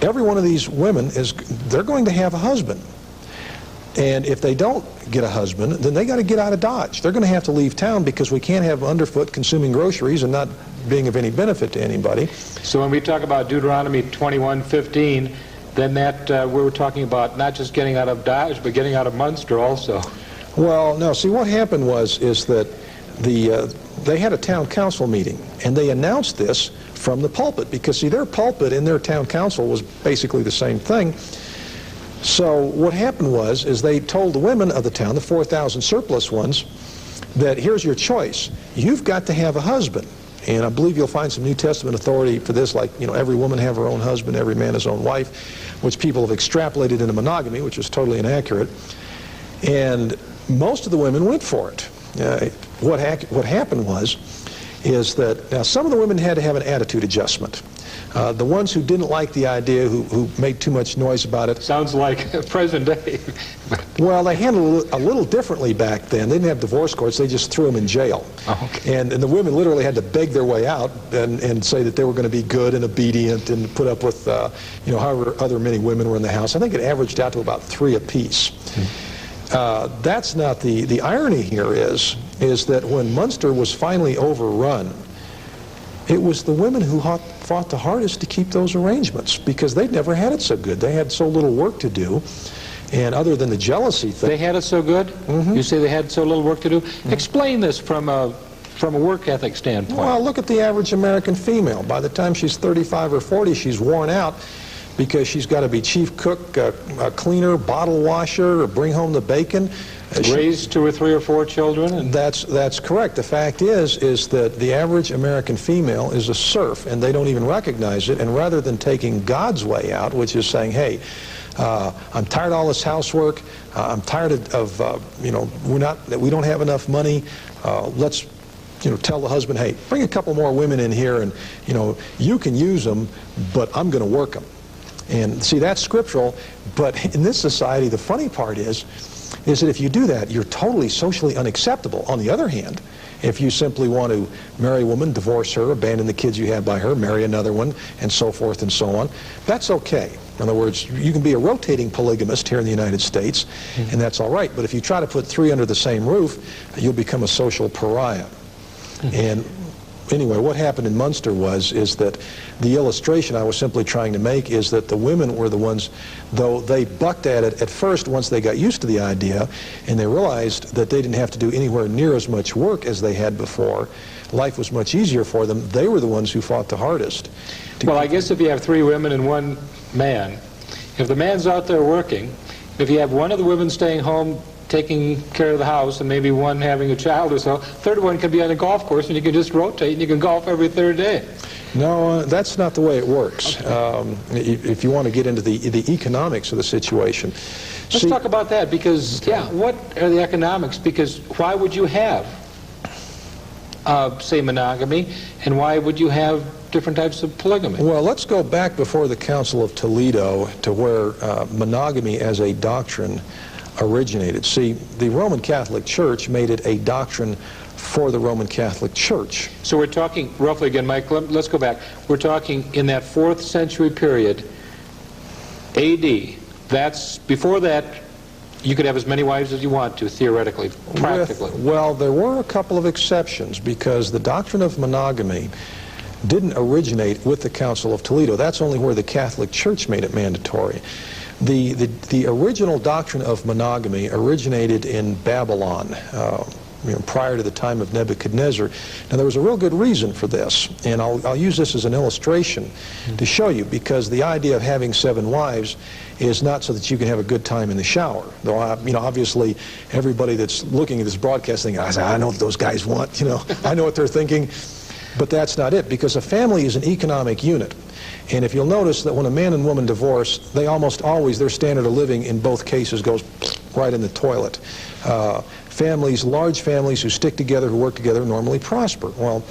Every one of these women, they're going to have a husband. And if they don't get a husband, then they got to get out of Dodge. They're going to have to leave town because we can't have underfoot consuming groceries and not being of any benefit to anybody. So when we talk about Deuteronomy 21:15, then that we were talking about not just getting out of Dodge, but getting out of Munster also. Well, no. See, what happened is that they had a town council meeting, and they announced this from the pulpit, because see, their pulpit and their town council was basically the same thing. So what happened is they told the women of the town, the 4,000 surplus ones, that here's your choice. You've got to have a husband. And I believe you'll find some New Testament authority for this, like, every woman have her own husband, every man his own wife, which people have extrapolated into monogamy, which is totally inaccurate. And most of the women went for it. What happened is that now some of the women had to have an attitude adjustment. The ones who didn't like the idea, who made too much noise about it. Sounds like present day. Well, they handled it a little differently back then. They didn't have divorce courts. They just threw them in jail. Oh, okay. And the women literally had to beg their way out and say that they were going to be good and obedient and put up with, however other many women were in the house. I think it averaged out to about 3 apiece. That's not the irony here is that when Munster was finally overrun, it was the women who fought the hardest to keep those arrangements, because they'd never had it so good. They had so little work to do, and other than the jealousy thing. They had it so good? Mm-hmm. You say they had so little work to do? Mm-hmm. Explain this from a work ethic standpoint. Well, look at the average American female. By the time she's 35 or 40, she's worn out, because she's got to be chief cook, a cleaner, bottle washer, or bring home the bacon. Raise 2 or 3 or 4 children? And that's correct. The fact is that the average American female is a serf, and they don't even recognize it. And rather than taking God's way out, which is saying, hey, I'm tired of all this housework. I'm tired of we don't have enough money. Let's tell the husband, hey, bring a couple more women in here, and you can use them, but I'm going to work them. And see, that's scriptural. But in this society, the funny part is that if you do that, you're totally socially unacceptable. On the other hand, if you simply want to marry a woman, divorce her, abandon the kids you have by her, marry another one, and so forth and so on, that's okay. In other words, you can be a rotating polygamist here in the United States, and that's all right. But if you try to put 3 under the same roof, you'll become a social pariah. And anyway, what happened in Munster is that the illustration I was simply trying to make is that the women were the ones, though they bucked at it at first once they got used to the idea, and they realized that they didn't have to do anywhere near as much work as they had before. Life was much easier for them. They were the ones who fought the hardest. Well, I guess if you have 3 women and 1 man, if the man's out there working, if you have one of the women staying home taking care of the house and maybe one having a child or so, third one can be on a golf course and you can just rotate and you can golf every third day. No, that's not the way it works. If you want to get into the economics of the situation. Let's talk about that because, yeah, what are the economics? Because why would you have, say, monogamy, and why would you have different types of polygamy? Well, let's go back before the Council of Toledo to where monogamy as a doctrine originated. See, the Roman Catholic Church made it a doctrine for the Roman Catholic Church. So we're talking, roughly again, Mike, let's go back. We're talking in that 4th century period, AD. That's, before that, you could have as many wives as you want to, theoretically, practically. Well, there were a couple of exceptions because the doctrine of monogamy didn't originate with the Council of Toledo. That's only where the Catholic Church made it mandatory. The original doctrine of monogamy originated in Babylon, prior to the time of Nebuchadnezzar. Now, there was a real good reason for this, and I'll use this as an illustration to show you, because the idea of having 7 wives is not so that you can have a good time in the shower. Though, obviously, everybody that's looking at this broadcast thinking, I know what those guys want, I know what they're thinking. But that's not it, because a family is an economic unit. And if you'll notice that when a man and woman divorce, they almost always, their standard of living in both cases goes right in the toilet. Families, large families who stick together, who work together, normally prosper. Well,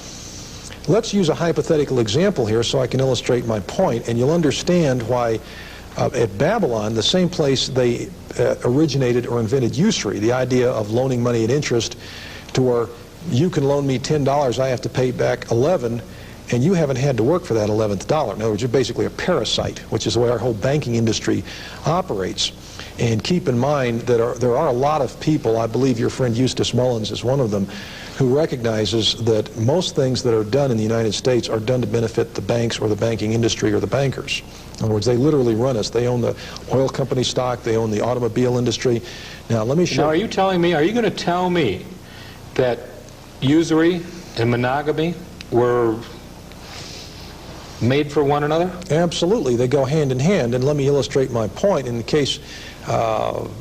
let's use a hypothetical example here so I can illustrate my point, and you'll understand why at Babylon, the same place they originated or invented usury, the idea of loaning money at interest, to where you can loan me $10, I have to pay back 11, and you haven't had to work for that 11th dollar. In other words, you're basically a parasite, which is the way our whole banking industry operates. And keep in mind that there are a lot of people, I believe your friend Eustace Mullins is one of them, who recognizes that most things that are done in the United States are done to benefit the banks or the banking industry or the bankers. In other words, they literally run us. They own the oil company stock, they own the automobile industry. Now, let me show you. Now, are you going to tell me that usury and monogamy were made for one another? Absolutely. They go hand in hand. And let me illustrate my point in case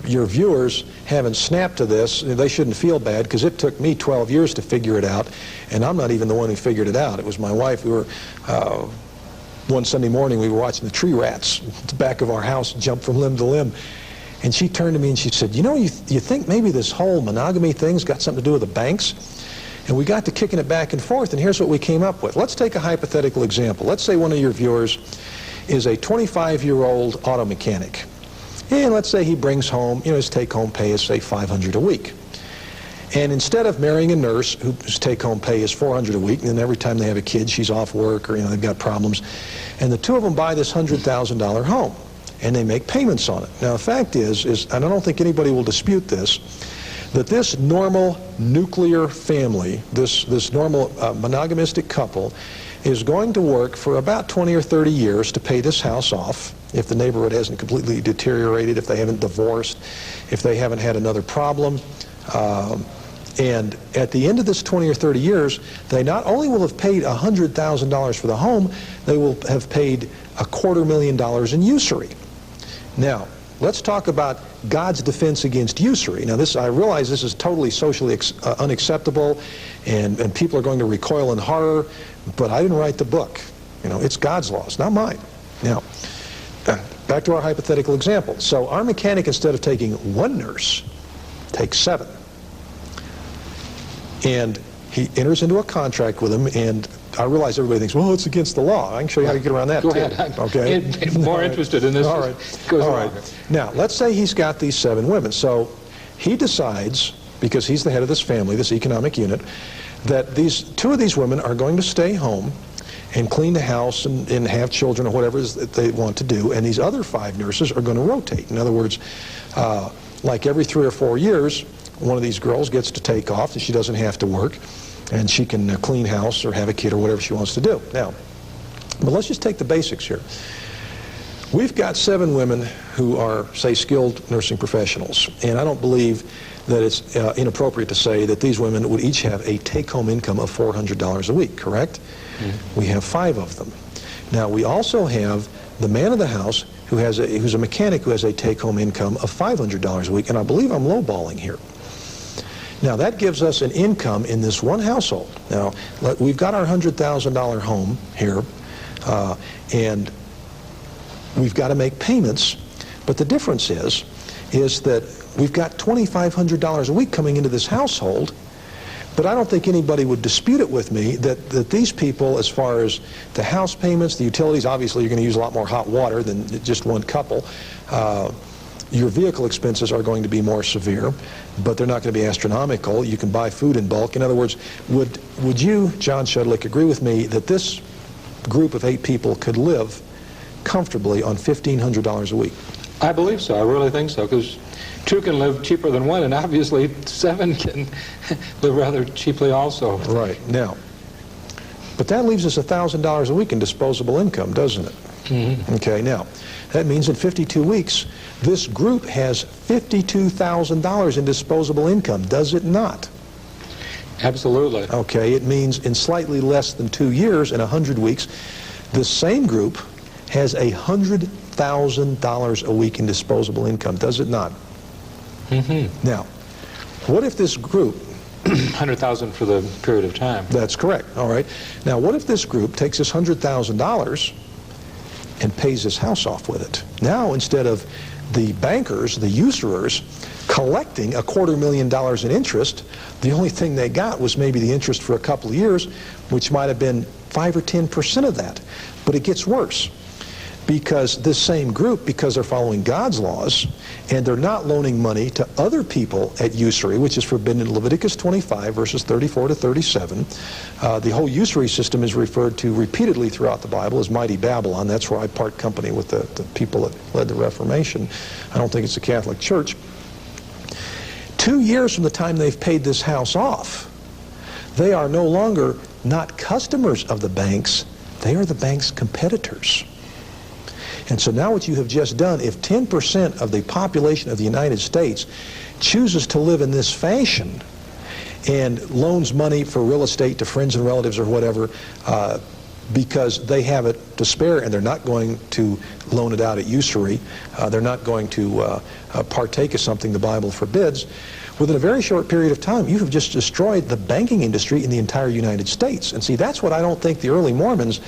your viewers haven't snapped to this. They shouldn't feel bad, because it took me 12 years to figure it out, and I'm not even the one who figured it out. It was my wife. We were one Sunday morning, we were watching the tree rats at the back of our house jump from limb to limb. And she turned to me and she said, you think maybe this whole monogamy thing's got something to do with the banks? And we got to kicking it back and forth, and here's what we came up with. Let's take a hypothetical example. Let's say one of your viewers is a 25-year-old auto mechanic. And let's say he brings home, his take-home pay is, say, $500 a week. And instead of marrying a nurse whose take-home pay is $400 a week, and then every time they have a kid, she's off work, or they've got problems, and the two of them buy this $100,000 home, and they make payments on it. Now, the fact is, and I don't think anybody will dispute this, that this normal nuclear family, this normal monogamistic couple, is going to work for about 20 or 30 years to pay this house off, if the neighborhood hasn't completely deteriorated, if they haven't divorced, if they haven't had another problem. And at the end of this 20 or 30 years, they not only will have paid $100,000 for the home, they will have paid $250,000 in usury. Now, let's talk about God's defense against usury. Now, I realize this is totally socially unacceptable, and people are going to recoil in horror, but I didn't write the book. It's God's laws, not mine. Now, back to our hypothetical example. So our mechanic, instead of taking one nurse, takes 7. And he enters into a contract with them, and I realize everybody thinks, well, it's against the law. I can show you how to get around that. Go ahead. Okay. I'm more interested in this. All right. All right. Now, let's say he's got these 7 women. So he decides, because he's the head of this family, this economic unit, that 2 of these women are going to stay home and clean the house and have children or whatever it is that they want to do, and these other 5 nurses are going to rotate. In other words, like every 3 or 4 years, one of these girls gets to take off, and she doesn't have to work. and she can clean house or have a kid or whatever she wants to do. Now, but let's just take the basics here. We've got 7 women who are, say, skilled nursing professionals, and I don't believe that it's inappropriate to say that these women would each have a take-home income of $400 a week, correct? Mm-hmm. We have 5 of them. Now, we also have the man of the house who's a mechanic who has a take-home income of $500 a week, and I believe I'm lowballing here. Now, that gives us an income in this one household. Now, we've got our $100,000 home here, and we've got to make payments, but the difference is that we've got $2,500 a week coming into this household, but I don't think anybody would dispute it with me that these people, as far as the house payments, the utilities, obviously you're going to use a lot more hot water than just one couple. Your vehicle expenses are going to be more severe, but they're not going to be astronomical. You can buy food in bulk. In other words, would you, John Shudlick, agree with me that this group of 8 people could live comfortably on $1,500 a week? I believe so. I really think so, because 2 can live cheaper than 1, and obviously 7 can live rather cheaply also. Right. Now, but that leaves us $1,000 a week in disposable income, doesn't it? Mm-hmm. Okay, now, that means in 52 weeks, this group has $52,000 in disposable income, does it not? Absolutely. Okay, it means in slightly less than 2 years, in 100 weeks, this same group has $100,000 a week in disposable income, does it not? Mm-hmm. Now, what if this group... 100,000 for the period of time. That's correct. All right. Now, what if this group takes this $100,000 and pays his house off with it? Now, instead of the bankers, the usurers, collecting $250,000 in interest, the only thing they got was maybe the interest for a couple of years, which might have been 5 or 10% of that. But it gets worse, because this same group, because they're following God's laws, and they're not loaning money to other people at usury, which is forbidden in Leviticus 25, verses 34 to 37. The whole usury system is referred to repeatedly throughout the Bible as Mighty Babylon. That's where I part company with the people that led the Reformation. I don't think it's the Catholic Church. 2 years from the time they've paid this house off, they are no longer not customers of the banks, they are the bank's competitors. And so now what you have just done, if 10% of the population of the United States chooses to live in this fashion and loans money for real estate to friends and relatives or whatever, because they have it to spare and they're not going to loan it out at usury, they're not going to partake of something the Bible forbids, within a very short period of time, you have just destroyed the banking industry in the entire United States. And see, that's what I don't think the early Mormons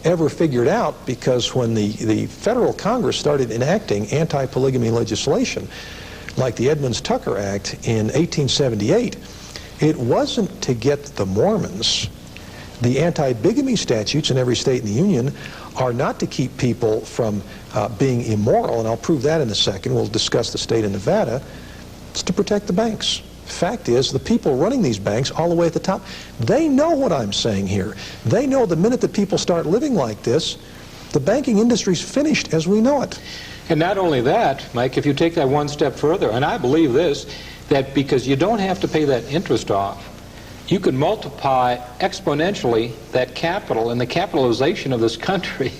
ever figured out, because when the federal Congress started enacting anti-polygamy legislation, like the Edmunds-Tucker Act in 1878, it wasn't to get the Mormons. The anti-bigamy statutes in every state in the Union are not to keep people from being immoral, and I'll prove that in a second. We'll discuss the state of Nevada. It's to protect the banks. Fact is, the people running these banks all the way at the top, they know what I'm saying here. They know the minute that people start living like this, the banking industry's finished as we know it. And not only that, Mike, if you take that one step further, and I believe this, that because you don't have to pay that interest off, you could multiply exponentially that capital, and the capitalization of this country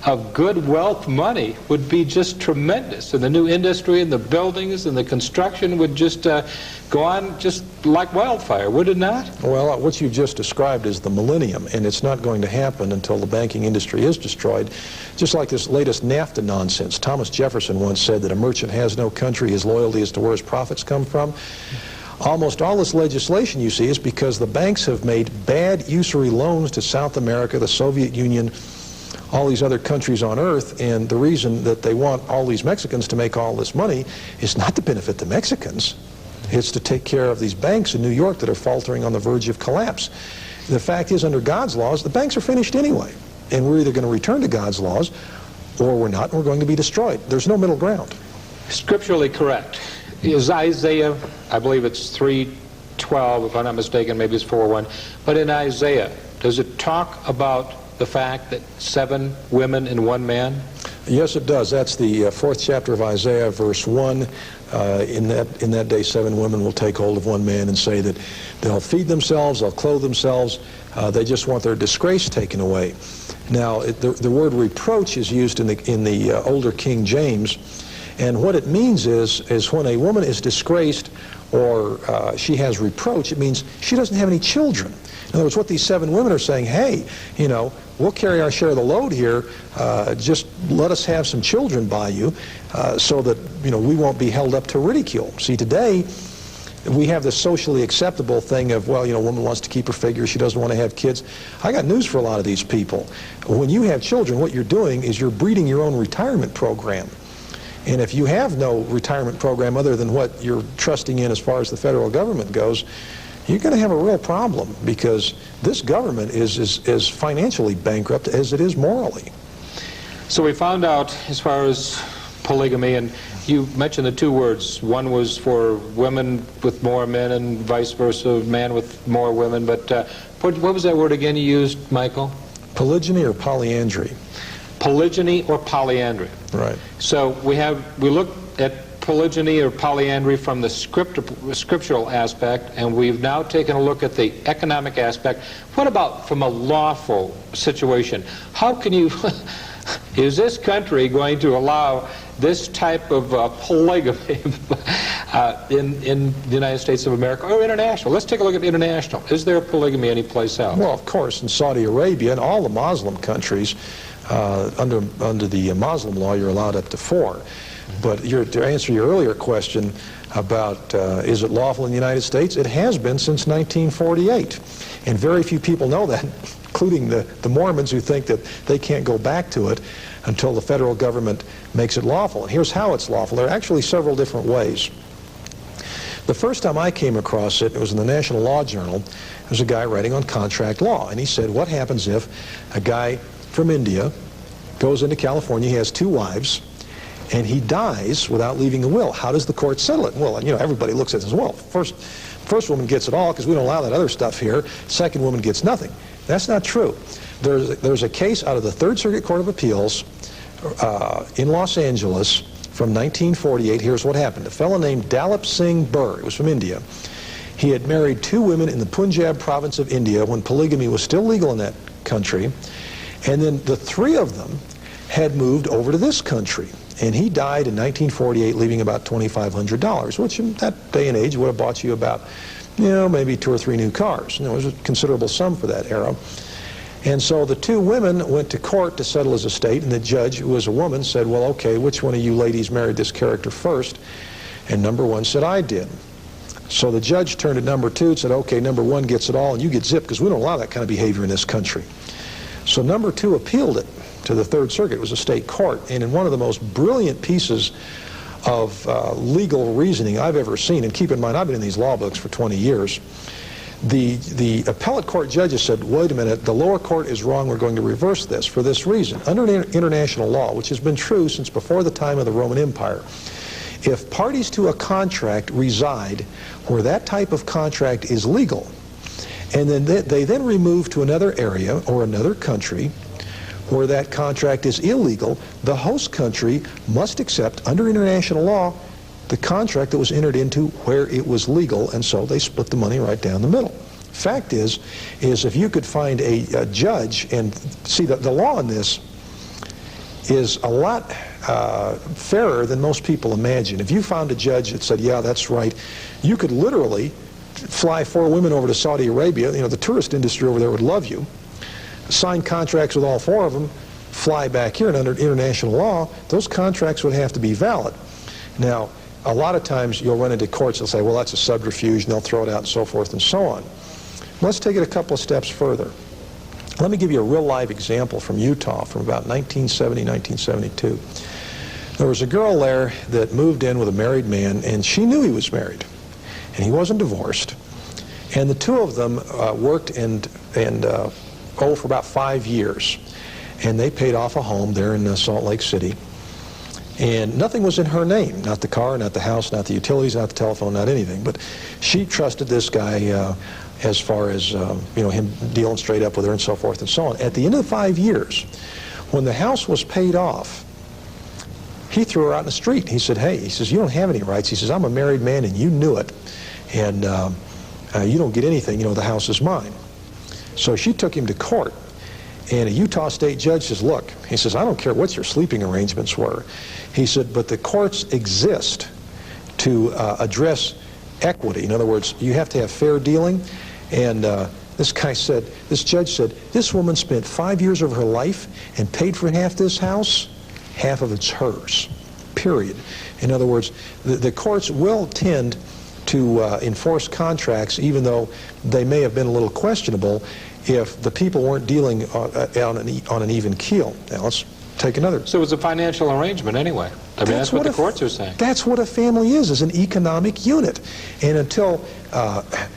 of good wealth money would be just tremendous. And the new industry and the buildings and the construction would just go on just like wildfire, would it not? Well, what you just described is the millennium, and it's not going to happen until the banking industry is destroyed. Just like this latest NAFTA nonsense. Thomas Jefferson once said that a merchant has no country, his loyalty is to where his profits come from. Almost all this legislation you see is because the banks have made bad usury loans to South America, the Soviet Union, all these other countries on earth, and the reason that they want all these Mexicans to make all this money is not to benefit the Mexicans. It's to take care of these banks in New York that are faltering on the verge of collapse. The fact is, under God's laws, the banks are finished anyway, and we're either going to return to God's laws or we're not, and we're going to be destroyed. There's no middle ground. Scripturally correct. Is Isaiah, I believe it's 3:12, if I'm not mistaken, maybe it's 4:1, but in Isaiah, does it talk about the fact that 7 women and 1 man? Yes, it does. That's the 4th chapter of Isaiah, verse 1. in that day, 7 women will take hold of one man and say that they'll feed themselves, they'll clothe themselves, they just want their disgrace taken away. Now, the word reproach is used in the older King James, and what it means is when a woman is disgraced or she has reproach, it means she doesn't have any children. In other words, what these 7 women are saying, hey, you know, we'll carry our share of the load here, just let us have some children by you so that, you know, we won't be held up to ridicule. See, today we have this socially acceptable thing of, well, you know, a woman wants to keep her figure, she doesn't want to have kids. I got news for a lot of these people. When you have children, what you're doing is you're breeding your own retirement program. And if you have no retirement program other than what you're trusting in as far as the federal government goes, you're going to have a real problem, because this government is as financially bankrupt as it is morally. So we found out, as far as polygamy, and you mentioned the 2 words. One was for women with more men and vice versa, man with more women. But what was that word again you used, Michael? Polygyny or polyandry. Polygyny or polyandry. Right. So we look at polygyny or polyandry from the scriptural aspect, and we've now taken a look at the economic aspect. What about from a lawful situation? How can you, is this country going to allow this type of polygamy in the United States of America or international? Let's take a look at international. Is there polygamy anyplace else? Well, of course, in Saudi Arabia and all the Muslim countries, under the Muslim law, you're allowed up to 4. But to answer your earlier question about is it lawful in the United States, it has been since 1948. And very few people know that, including the Mormons, who think that they can't go back to it until the federal government makes it lawful. And here's how it's lawful. There are actually several different ways. The first time I came across it, it was in the National Law Journal. There was a guy writing on contract law, and he said, what happens if a guy from India goes into California, he has 2 wives, and he dies without leaving a will? How does the court settle it? Well, you know, everybody looks at it as, well, first woman gets it all because we don't allow that other stuff here. Second woman gets nothing. That's not true. There's a case out of the Third Circuit Court of Appeals in Los Angeles from 1948. Here's what happened. A fellow named Dalip Singh Burr, he was from India. He had married 2 women in the Punjab province of India when polygamy was still legal in that country. And then the 3 of them had moved over to this country. And he died in 1948, leaving about $2,500, which in that day and age would have bought you about, you know, maybe 2 or 3 new cars. And it was a considerable sum for that era. And so the 2 women went to court to settle his estate, and the judge, who was a woman, said, well, okay, which one of you ladies married this character first? And number 1 said, I did. So the judge turned to number 2 and said, okay, number 1 gets it all, and you get zipped, because we don't allow that kind of behavior in this country. So number 2 appealed it to the Third Circuit. It was a state court, and in one of the most brilliant pieces of legal reasoning I've ever seen, and keep in mind, I've been in these law books for 20 years, the appellate court judges said, wait a minute, the lower court is wrong, we're going to reverse this for this reason. Under international law, which has been true since before the time of the Roman Empire, if parties to a contract reside where that type of contract is legal, and then they then remove to another area or another country where that contract is illegal, the host country must accept, under international law, the contract that was entered into where it was legal, and so they split the money right down the middle. Fact is if you could find a judge, and see, the law in this is a lot fairer than most people imagine. If you found a judge that said, yeah, that's right, you could literally fly 4 women over to Saudi Arabia, you know, the tourist industry over there would love you, sign contracts with all 4 of them, fly back here, and under international law, those contracts would have to be valid. Now, a lot of times you'll run into courts that'll say, well, that's a subterfuge, and they'll throw it out and so forth and so on. Let's take it a couple of steps further. Let me give you a real live example from Utah from about 1970, 1972. There was a girl there that moved in with a married man, and she knew he was married, and he wasn't divorced. And the 2 of them worked for about 5 years, and they paid off a home there in Salt Lake City. And nothing was in her name, not the car, not the house, not the utilities, not the telephone, not anything. But she trusted this guy as far as you know, him dealing straight up with her and so forth and so on. At the end of the 5 years, when the house was paid off, He threw her out in the street. He said, hey, he says, you don't have any rights. He says, I'm a married man and you knew it. And you don't get anything. You know, the house is mine. So she took him to court. And a Utah state judge says, look, he says, I don't care what your sleeping arrangements were. He said, but the courts exist to address equity. In other words, you have to have fair dealing. And this judge said, this woman spent 5 years of her life and paid for half this house. Half of it's hers, period. In other words, the courts will tend to enforce contracts, even though they may have been a little questionable, if the people weren't dealing on an even keel. Now let's take another. So it was a financial arrangement anyway. I mean, that's what the courts are saying. That's what a family is an economic unit. And until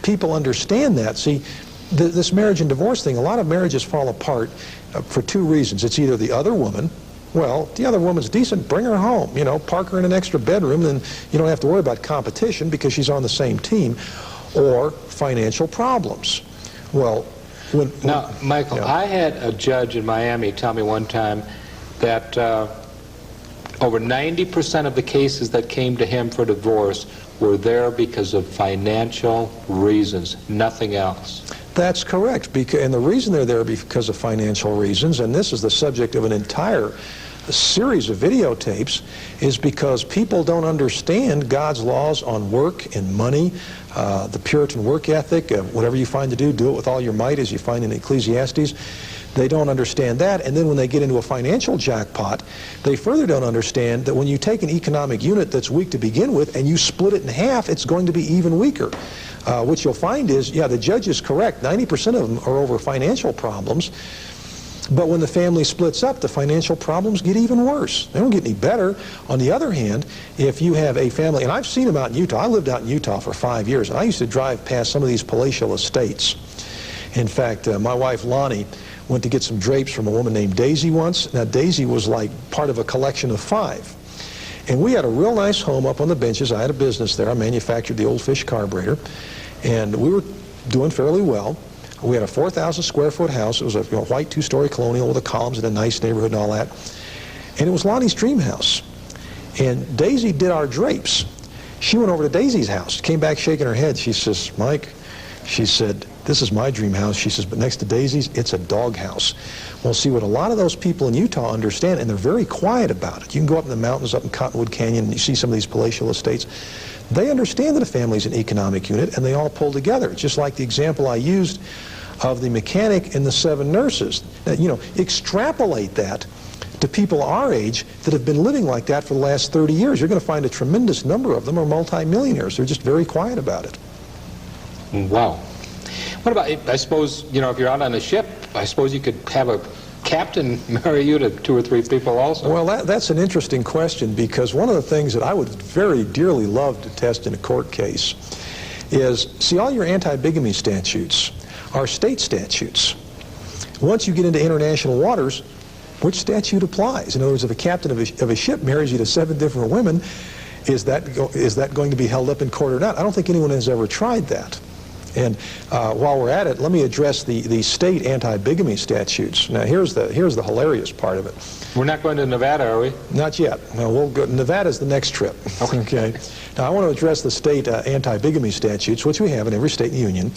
people understand that, see, this marriage and divorce thing, a lot of marriages fall apart for two reasons. It's either the other woman, well, the other woman's decent, bring her home, you know, park her in an extra bedroom, and you don't have to worry about competition because she's on the same team, or financial problems. Well, now, Michael, yeah. I had a judge in Miami tell me one time that over 90% of the cases that came to him for divorce were there because of financial reasons, nothing else. That's correct, and the reason they're there because of financial reasons, and this is the subject of an entire series of videotapes, is because people don't understand God's laws on work and money, the Puritan work ethic, whatever you find to do it with all your might, as you find in Ecclesiastes. They don't understand that, and then when they get into a financial jackpot, they further don't understand that when you take an economic unit that's weak to begin with and you split it in half, it's going to be even weaker. What you'll find is, yeah, the judge is correct. 90% of them are over financial problems. But when the family splits up, the financial problems get even worse. They don't get any better. On the other hand, if you have a family, and I've seen them out in Utah. I lived out in Utah for 5 years, and I used to drive past some of these palatial estates. In fact, my wife Lonnie went to get some drapes from a woman named Daisy once. Now, Daisy was like part of a collection of 5. And we had a real nice home up on the benches. I had a business there. I manufactured the Old Fish carburetor. And we were doing fairly well. We had a 4,000 square foot house. It was a white 2-story colonial with the columns in a nice neighborhood and all that. And it was Lonnie's dream house. And Daisy did our drapes. She went over to Daisy's house, came back shaking her head. She says, Mike, she said, this is my dream house. She says, but next to Daisy's, it's a dog house. Well, see, what a lot of those people in Utah understand, and they're very quiet about it. You can go up in the mountains, up in Cottonwood Canyon, and you see some of these palatial estates. They understand that a family's an economic unit, and they all pull together. It's just like the example I used of the mechanic and the 7 nurses. Now, you know, extrapolate that to people our age that have been living like that for the last 30 years. You're going to find a tremendous number of them are multimillionaires. They're just very quiet about it. Wow. What about, I suppose, you know, if you're out on a ship, I suppose you could have a captain marry you to 2 or 3 people also? Well, that's an interesting question, because one of the things that I would very dearly love to test in a court case is, see, all your anti-bigamy statutes are state statutes. Once you get into international waters, which statute applies? In other words, if a captain of a ship marries you to 7 different women, is that going to be held up in court or not? I don't think anyone has ever tried that. And while we're at it, let me address the state anti-bigamy statutes. Now, here's the hilarious part of it. We're not going to Nevada, are we? Not yet. No, we'll go. Nevada's the next trip. Okay. Now, I want to address the state anti-bigamy statutes, which we have in every state in the union.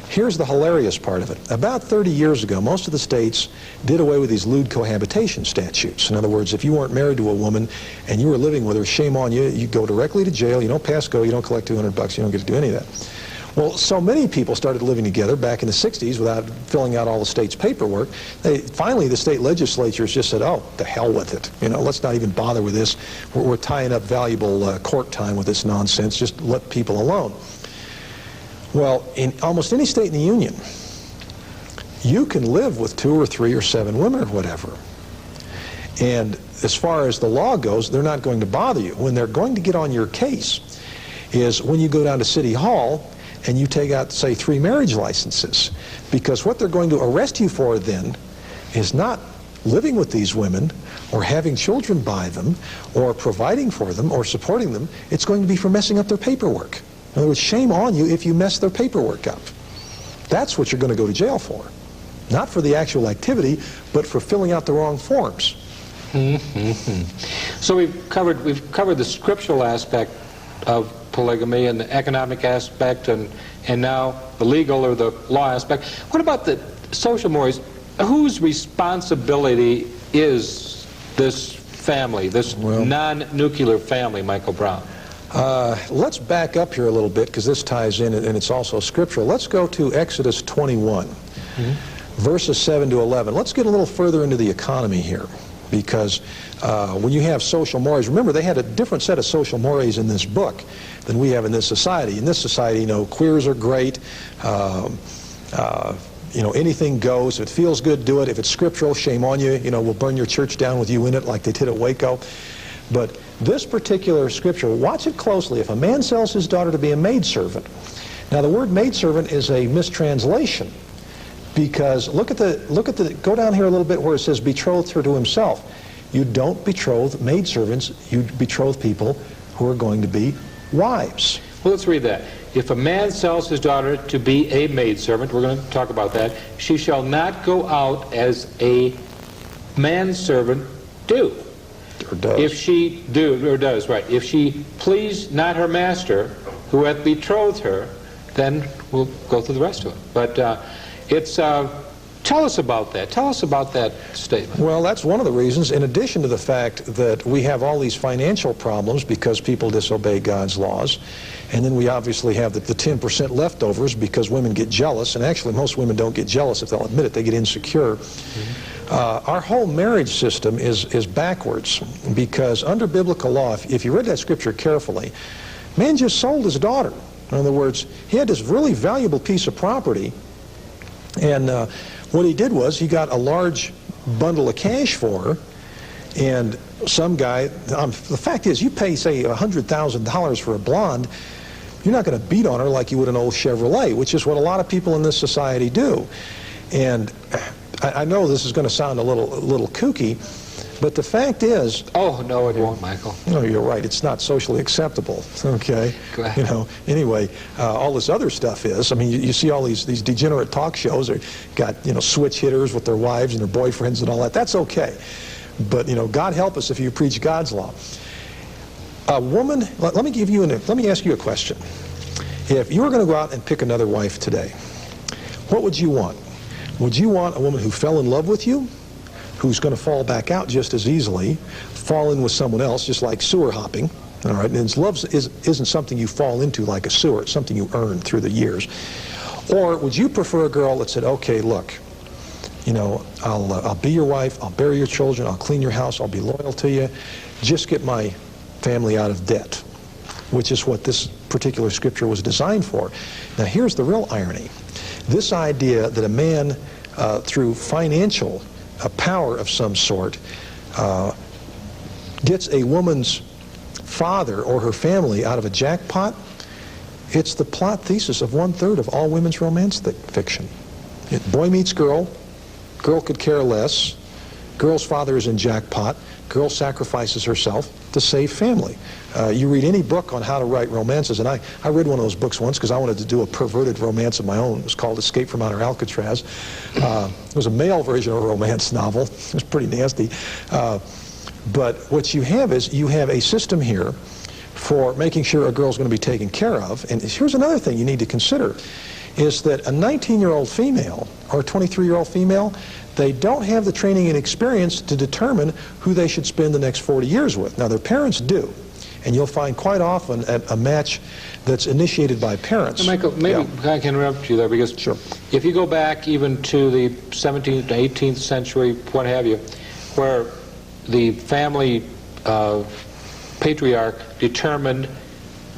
Here's the hilarious part of it. About 30 years ago, most of the states did away with these lewd cohabitation statutes. In other words, if you weren't married to a woman and you were living with her, shame on you. You go directly to jail. You don't pass go. You don't collect $200. You don't get to do any of that. Well, so many people started living together back in the 60s without filling out all the state's paperwork. Finally, the state legislatures just said, oh, the hell with it. You know, let's not even bother with this. We're tying up valuable court time with this nonsense. Just let people alone. Well, in almost any state in the union, you can live with 2 or 3 or 7 women or whatever. And as far as the law goes, they're not going to bother you. When they're going to get on your case is when you go down to City Hall and you take out, say, 3 marriage licenses. Because what they're going to arrest you for then is not living with these women or having children by them or providing for them or supporting them. It's going to be for messing up their paperwork. In other words, shame on you if you mess their paperwork up. That's what you're going to go to jail for. Not for the actual activity, but for filling out the wrong forms. So we've covered the scriptural aspect of polygamy and the economic aspect and now the legal or the law aspect. What about the social mores? Whose responsibility is this family, this non-nuclear family, Michael Brown? Let's back up here a little bit because this ties in and it's also scriptural. Let's go to Exodus 21, verses 7 to 11. Let's get a little further into the economy here because when you have social mores, remember they had a different set of social mores in this book than we have in this society. In this society, you know, queers are great. You know, anything goes. If it feels good, do it. If it's scriptural, shame on you. You know, we'll burn your church down with you in it like they did at Waco. But this particular scripture, watch it closely. If a man sells his daughter to be a maidservant, now the word maidservant is a mistranslation because look at the, go down here a little bit where it says betrothed her to himself. You don't betroth maidservants, you betroth people who are going to be wives. Well, let's read that. If a man sells his daughter to be a maidservant, we're going to talk about that, she shall not go out as a manservant do. Or does. If she does, right. If she please not her master, who hath betrothed her, then we'll go through the rest of it. But tell us about that. Tell us about that statement. Well, that's one of the reasons, in addition to the fact that we have all these financial problems because people disobey God's laws, and then we obviously have the 10% leftovers because women get jealous, and actually most women don't get jealous if they'll admit it, they get insecure. Our whole marriage system is backwards because under biblical law, if you read that scripture carefully, man just sold his daughter. In other words, he had this really valuable piece of property, and what he did was he got a large bundle of cash for her, and some guy, the fact is you pay, say, $100,000 for a blonde, you're not going to beat on her like you would an old Chevrolet, which is what a lot of people in this society do. And I know this is going to sound a little kooky, but the fact is... Oh, no, it won't, Michael. No, you're right. It's not socially acceptable, okay? Go ahead. You know, anyway, all this other stuff is. I mean, you see all these degenerate talk shows that got, you know, switch hitters with their wives and their boyfriends and all that. That's okay. But, you know, God help us if you preach God's law. A woman, let me ask you a question. If you were going to go out and pick another wife today, what would you want? Would you want a woman who fell in love with you, who's going to fall back out just as easily, fall in with someone else, just like sewer hopping, all right? And love isn't something you fall into like a sewer. It's something you earn through the years. Or would you prefer a girl that said, okay, look, you know, I'll be your wife, I'll bear your children, I'll clean your house, I'll be loyal to you, just get my family out of debt, which is what this particular scripture was designed for. Now here's the real irony. This idea that a man, through financial power of some sort, gets a woman's father or her family out of a jackpot, it's the plot thesis of 1/3 of all women's romance fiction. Boy meets girl, girl could care less, girl's father is in jackpot, girl sacrifices herself to save family. You read any book on how to write romances, and I read one of those books once because I wanted to do a perverted romance of my own. It was called Escape from Outer Alcatraz. It was a male version of a romance novel. It was pretty nasty. But what you have is you have a system here for making sure a girl's going to be taken care of. And here's another thing you need to consider, is that a 19-year-old female or a 23-year-old female, they don't have the training and experience to determine who they should spend the next 40 years with. Now, their parents do. And you'll find quite often a match that's initiated by parents. So Michael, maybe I can interrupt you there because sure. If you go back even to the 17th to 18th century, what have you, where the family patriarch determined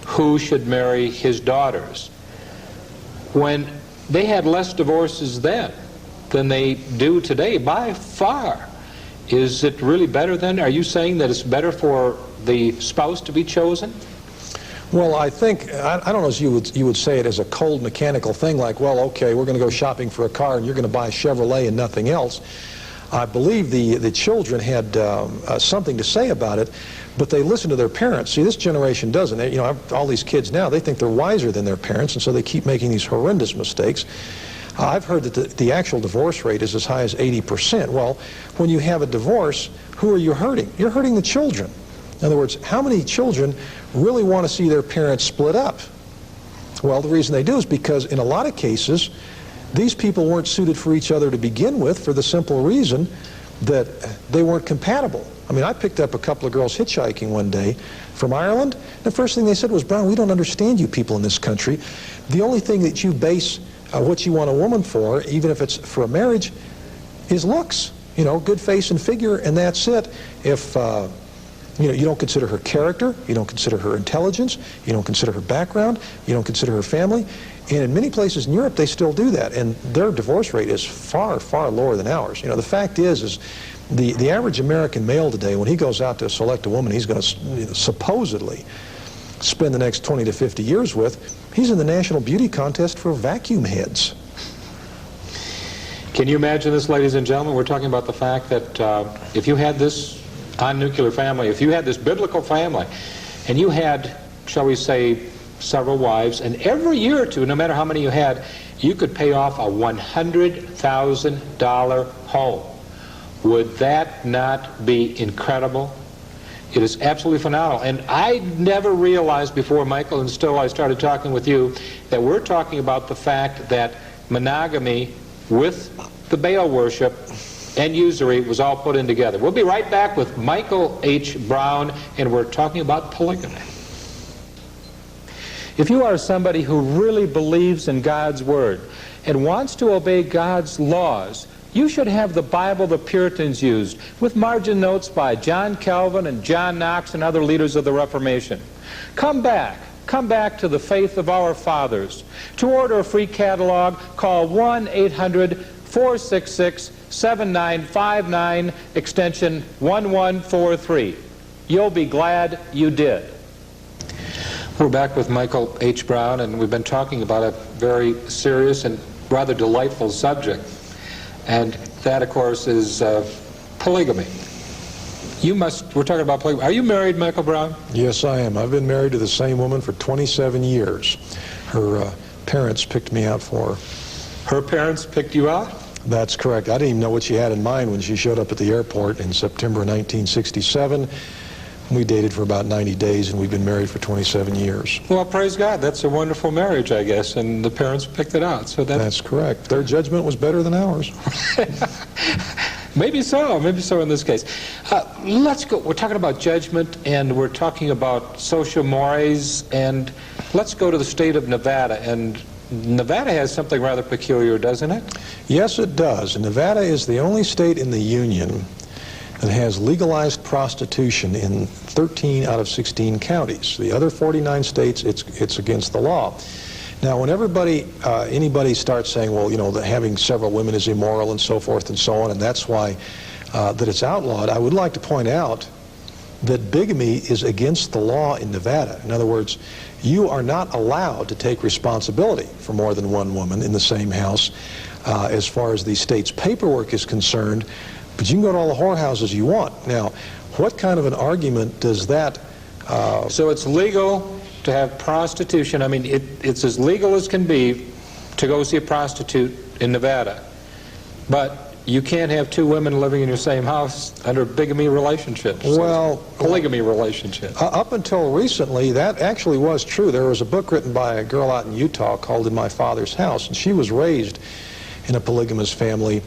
who should marry his daughters, when they had less divorces then than they do today, by far. Is it really better then? Are you saying that it's better for the spouse to be chosen? Well, I think, I don't know if you would say it as a cold mechanical thing like, well, okay, we're going to go shopping for a car and you're going to buy a Chevrolet and nothing else. I believe the children had something to say about it, but they listened to their parents. See, this generation doesn't. You know, all these kids now, they think they're wiser than their parents, and so they keep making these horrendous mistakes. I've heard that the actual divorce rate is as high as 80%. Well, when you have a divorce, who are you hurting? You're hurting the children. In other words, how many children really want to see their parents split up? Well, the reason they do is because in a lot of cases, these people weren't suited for each other to begin with, for the simple reason that they weren't compatible. I mean, I picked up a couple of girls hitchhiking one day from Ireland. The first thing they said was, "Brown, we don't understand you people in this country. The only thing that you base what you want a woman for, even if it's for a marriage, is looks. You know, good face and figure, and that's it. If you know, you don't consider her character, you don't consider her intelligence, you don't consider her background, you don't consider her family." And in many places in Europe, they still do that, and their divorce rate is far, far lower than ours. You know, the fact is the average American male today, when he goes out to select a woman he's going to supposedly spend the next 20 to 50 years with, he's in the national beauty contest for vacuum heads. Can you imagine this, ladies and gentlemen? We're talking about the fact that if you had this nuclear family, if you had this biblical family, and you had, shall we say, several wives, and every year or two, no matter how many you had, you could pay off a $100,000 home. Would that not be incredible? It is absolutely phenomenal. And I never realized before, Michael, until I started talking with you, that we're talking about the fact that monogamy with the Baal worship and usury was all put in together. We'll be right back with Michael H. Brown, and we're talking about polygamy. If you are somebody who really believes in God's Word and wants to obey God's laws, you should have the Bible the Puritans used, with margin notes by John Calvin and John Knox and other leaders of the Reformation. Come back to the faith of our fathers. To order a free catalog, call 1-800-466-7959, extension 1143. You'll be glad you did. We're back with Michael H. Brown, and we've been talking about a very serious and rather delightful subject. And that, of course, is polygamy. We're talking about polygamy. Are you married, Michael Brown? Yes, I am. I've been married to the same woman for 27 years. Her parents picked me out for her. Her parents picked you out? That's correct. I didn't even know what she had in mind when she showed up at the airport in September 1967. We dated for about 90 days, and we've been married for 27 years. Well, praise God. That's a wonderful marriage, I guess, and the parents picked it out. So that's correct. Their judgment was better than ours. Maybe so in this case. Let's go. We're talking about judgment, and we're talking about social mores, and let's go to the state of Nevada. And Nevada has something rather peculiar, doesn't it? Yes, it does. Nevada is the only state in the Union that has legalized prostitution in 13 out of 16 counties. The other 49 states, it's against the law. Now, when anybody starts saying, well, you know, that having several women is immoral and so forth and so on, and that's why that it's outlawed, I would like to point out that bigamy is against the law in Nevada. In other words, you are not allowed to take responsibility for more than one woman in the same house as far as the state's paperwork is concerned. But you can go to all the whorehouses you want. Now, what kind of an argument does that... So it's legal to have prostitution. I mean, it's as legal as can be to go see a prostitute in Nevada. But you can't have two women living in your same house under bigamy relationships. Well, polygamy relationships. Up until recently, that actually was true. There was a book written by a girl out in Utah called In My Father's House, and she was raised in a polygamous family.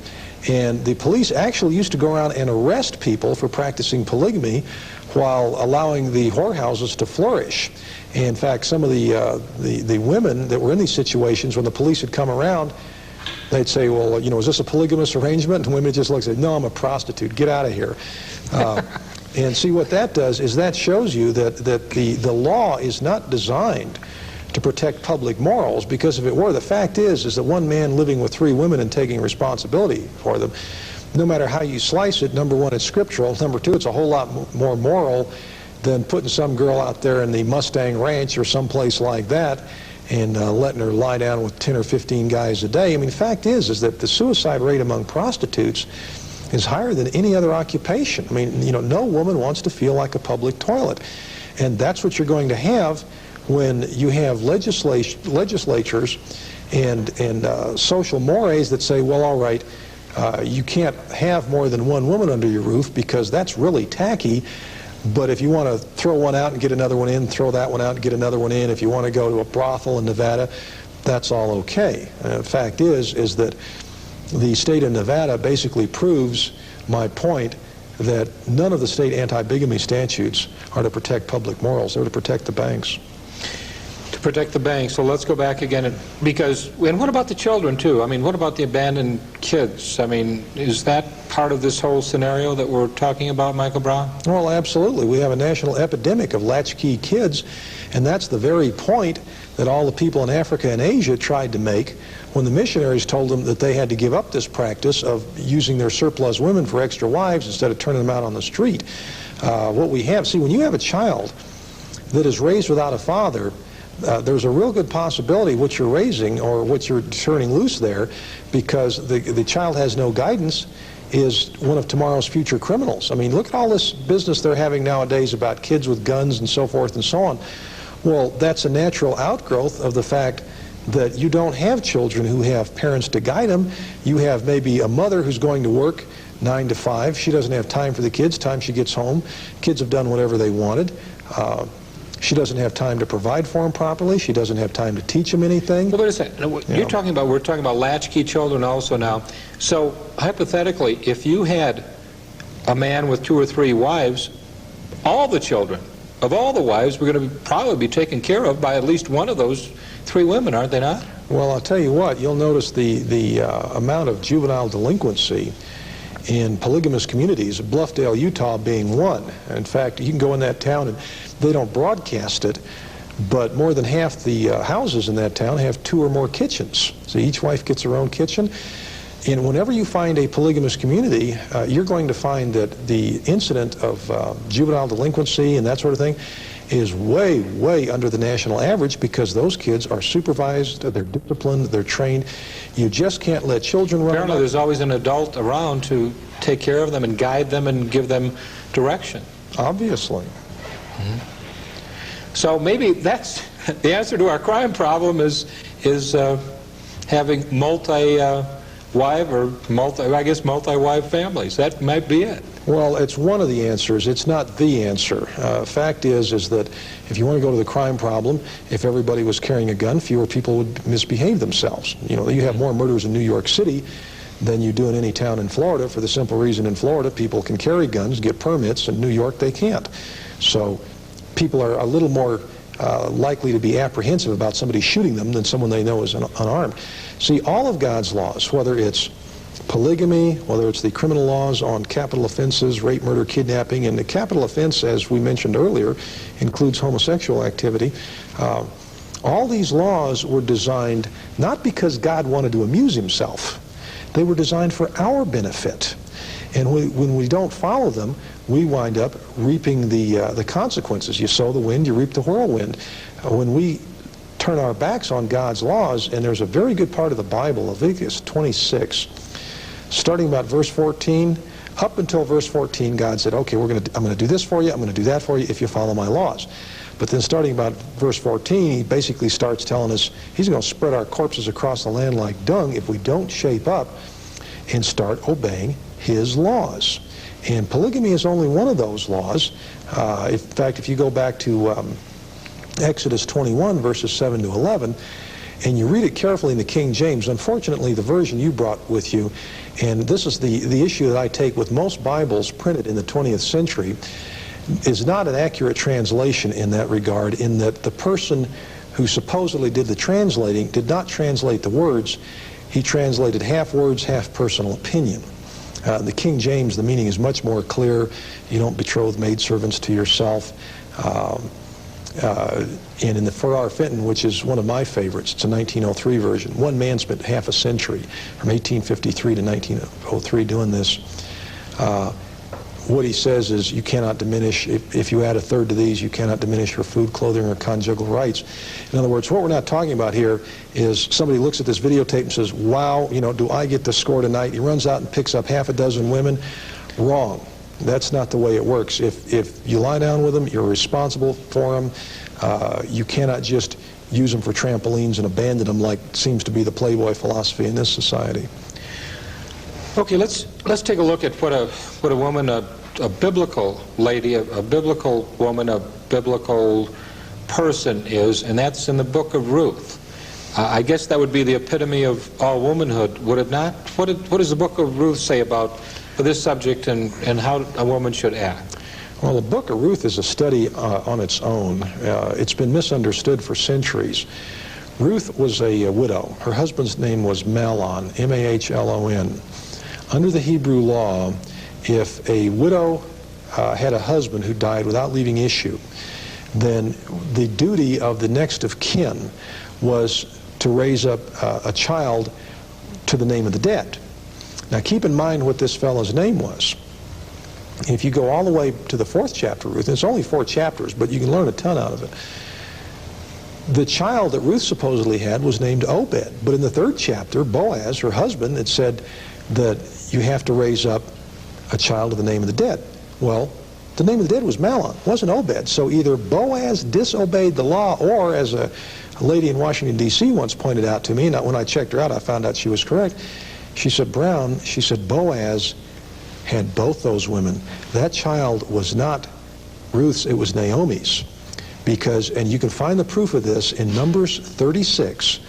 And the police actually used to go around and arrest people for practicing polygamy while allowing the whorehouses to flourish. And in fact, some of the women that were in these situations, when the police had come around, they'd say, well, you know, is this a polygamous arrangement? And women just look and say, no, I'm a prostitute. Get out of here. And see, what that does is that shows you that the law is not designed to protect public morals, because if it were, the fact is that one man living with three women and taking responsibility for them, no matter how you slice it, number one, it's scriptural. Number two, it's a whole lot more moral than putting some girl out there in the Mustang Ranch or someplace like that and letting her lie down with 10 or 15 guys a day. I mean, the fact is that the suicide rate among prostitutes is higher than any other occupation. I mean, you know, no woman wants to feel like a public toilet. And that's what you're going to have when you have legislatures and social mores that say, well, all right, you can't have more than one woman under your roof because that's really tacky. But if you want to throw one out and get another one in, throw that one out and get another one in. If you want to go to a brothel in Nevada, that's all okay. The fact is that the state of Nevada basically proves my point that none of the state anti-bigamy statutes are to protect public morals. They're to protect the banks. To protect the banks. So let's go back again, and what about the children too? I mean, what about the abandoned kids? I mean, is that part of this whole scenario that we're talking about, Michael Brown? Well, absolutely. We have a national epidemic of latchkey kids, and that's the very point that all the people in Africa and Asia tried to make when the missionaries told them that they had to give up this practice of using their surplus women for extra wives instead of turning them out on the street. What we have, see, when you have a child that is raised without a father, there's a real good possibility what you're raising or what you're turning loose there, because the child has no guidance, is one of tomorrow's future criminals. I mean, look at all this business they're having nowadays about kids with guns and so forth and so on. Well, that's a natural outgrowth of the fact that you don't have children who have parents to guide them. You have maybe a mother who's going to work 9 to 5. She doesn't have time for the kids. Time she gets home, kids have done whatever they wanted. She doesn't have time to provide for them properly. She doesn't have time to teach them anything. Well, wait a second. We're talking about latchkey children also now. So hypothetically, if you had a man with 2 or 3 wives, all the children of all the wives were going to probably be taken care of by at least one of those 3 women, aren't they not? Well, I'll tell you what. You'll notice the amount of juvenile delinquency in polygamous communities, Bluffdale, Utah being one. In fact, you can go in that town and they don't broadcast it, but more than half the houses in that town have 2 or more kitchens. So each wife gets her own kitchen. And whenever you find a polygamous community, you're going to find that the incident of juvenile delinquency and that sort of thing is way, way under the national average, because those kids are supervised, they're disciplined, they're trained. You just can't let children run. Apparently there's always an adult around to take care of them and guide them and give them direction. Obviously. So maybe that's the answer to our crime problem is having multi-wife or multi-wife families. That might be it. Well, it's one of the answers. It's not the answer. Fact is that if you want to go to the crime problem, if everybody was carrying a gun, fewer people would misbehave themselves. You know, you have more murders in New York City than you do in any town in Florida, for the simple reason in Florida people can carry guns, get permits. In New York they can't. So people are a little more likely to be apprehensive about somebody shooting them than someone they know is unarmed. See, all of God's laws, whether it's polygamy, whether it's the criminal laws on capital offenses, rape, murder, kidnapping, and the capital offense, as we mentioned earlier, includes homosexual activity. All these laws were designed not because God wanted to amuse himself. They were designed for our benefit. And when we don't follow them, we wind up reaping the consequences. You sow the wind, you reap the whirlwind. When we turn our backs on God's laws, and there's a very good part of the Bible, Leviticus 26, starting about verse 14, up until verse 14, God said, okay, I'm going to do this for you, I'm going to do that for you if you follow my laws. But then starting about verse 14, he basically starts telling us he's going to spread our corpses across the land like dung if we don't shape up and start obeying his laws. And polygamy is only one of those laws. In fact, if you go back to Exodus 21, verses 7 to 11, and you read it carefully in the King James, unfortunately the version you brought with you, and this is the issue that I take with most Bibles printed in the 20th century, is not an accurate translation in that regard, in that the person who supposedly did the translating did not translate the words. He translated half words, half personal opinion. The King James, the meaning is much more clear. You don't betroth maidservants to yourself. And in the Farrar Fenton, which is one of my favorites, it's a 1903 version. One man spent half a century, from 1853 to 1903, doing this. What he says is you cannot diminish, if you add a third to these, you cannot diminish your food, clothing, or conjugal rights. In other words, what we're not talking about here is somebody looks at this videotape and says, wow, you know, do I get the score tonight? He runs out and picks up half a dozen women. Wrong. That's not the way it works. If you lie down with them, you're responsible for them. You cannot just use them for trampolines and abandon them like seems to be the Playboy philosophy in this society. Okay, let's take a look at what a woman, a biblical lady, a biblical woman, a biblical person is, and that's in the book of Ruth. I guess that would be the epitome of all womanhood, would it not? What does the book of Ruth say about this subject and how a woman should act? Well, the book of Ruth is a study on its own. It's been misunderstood for centuries. Ruth was a widow. Her husband's name was Mahlon, M-A-H-L-O-N. Under the Hebrew law, if a widow had a husband who died without leaving issue, then the duty of the next of kin was to raise up a child to the name of the dead. Now keep in mind what this fellow's name was. If you go all the way to the 4th chapter of Ruth, and it's only 4 chapters, but you can learn a ton out of it. The child that Ruth supposedly had was named Obed, but in the 3rd chapter, Boaz, her husband, had said that you have to raise up a child to the name of the dead. Well, the name of the dead was Mahlon, wasn't Obed. So either Boaz disobeyed the law, or as a lady in Washington, D.C. once pointed out to me, and when I checked her out, I found out she was correct. She said, Brown, she said, Boaz had both those women. That child was not Ruth's, it was Naomi's. Because, and you can find the proof of this in Numbers 36,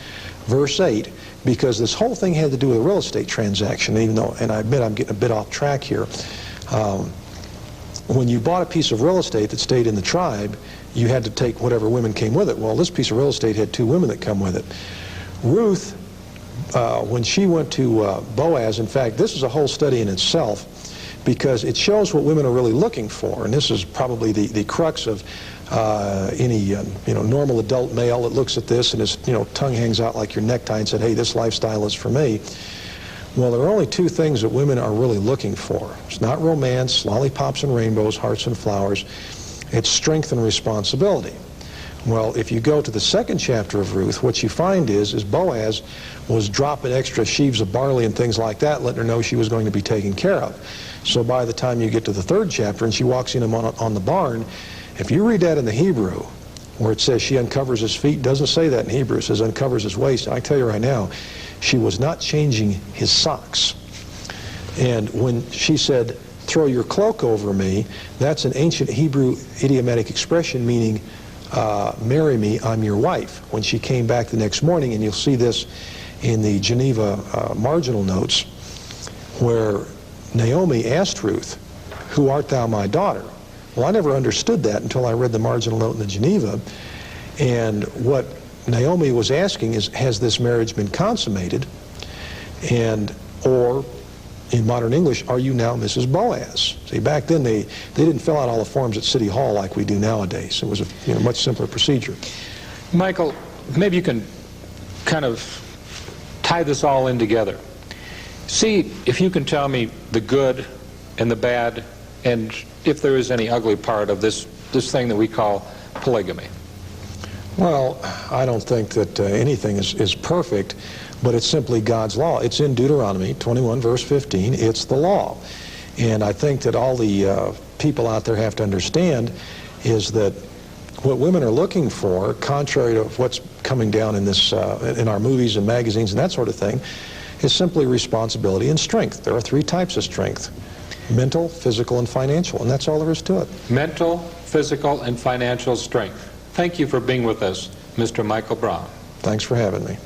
verse 8, because this whole thing had to do with a real estate transaction, even though, and I admit I'm getting a bit off track here. When you bought a piece of real estate that stayed in the tribe, you had to take whatever women came with it. Well, this piece of real estate had 2 women that come with it. Ruth, when she went to Boaz, in fact, this is a whole study in itself, because it shows what women are really looking for, and this is probably the crux of any normal adult male that looks at this and his tongue hangs out like your necktie and said, hey, this lifestyle is for me. Well, there are only 2 things that women are really looking for. It's not romance, lollipops and rainbows, hearts and flowers. It's strength and responsibility. Well, if you go to the 2nd chapter of Ruth, what you find is Boaz was dropping extra sheaves of barley and things like that, letting her know she was going to be taken care of. So by the time you get to the 3rd chapter and she walks in on the barn, if you read that in the Hebrew, where it says she uncovers his feet, doesn't say that in Hebrew, it says uncovers his waist. I tell you right now, she was not changing his socks. And when she said, throw your cloak over me, that's an ancient Hebrew idiomatic expression meaning, marry me, I'm your wife. When she came back the next morning, and you'll see this in the Geneva marginal notes, where Naomi asked Ruth, who art thou, my daughter? Well, I never understood that until I read the marginal note in the Geneva. And what Naomi was asking is, has this marriage been consummated? And, or, in modern English, are you now Mrs. Boaz? See, back then they didn't fill out all the forms at City Hall like we do nowadays. It was a much simpler procedure. Michael, maybe you can kind of tie this all in together. See if you can tell me the good and the bad, and if there is any ugly part of this thing that we call polygamy. Well, I don't think that anything is perfect, but it's simply God's law. It's in Deuteronomy 21, verse 15. It's the law. And I think that all the people out there have to understand is that what women are looking for, contrary to what's coming down in this in our movies and magazines and that sort of thing, is simply responsibility and strength. There are 3 types of strength: mental, physical, and financial, and that's all there is to it. Mental, physical, and financial strength. Thank you for being with us, Mr. Michael Brown. Thanks for having me.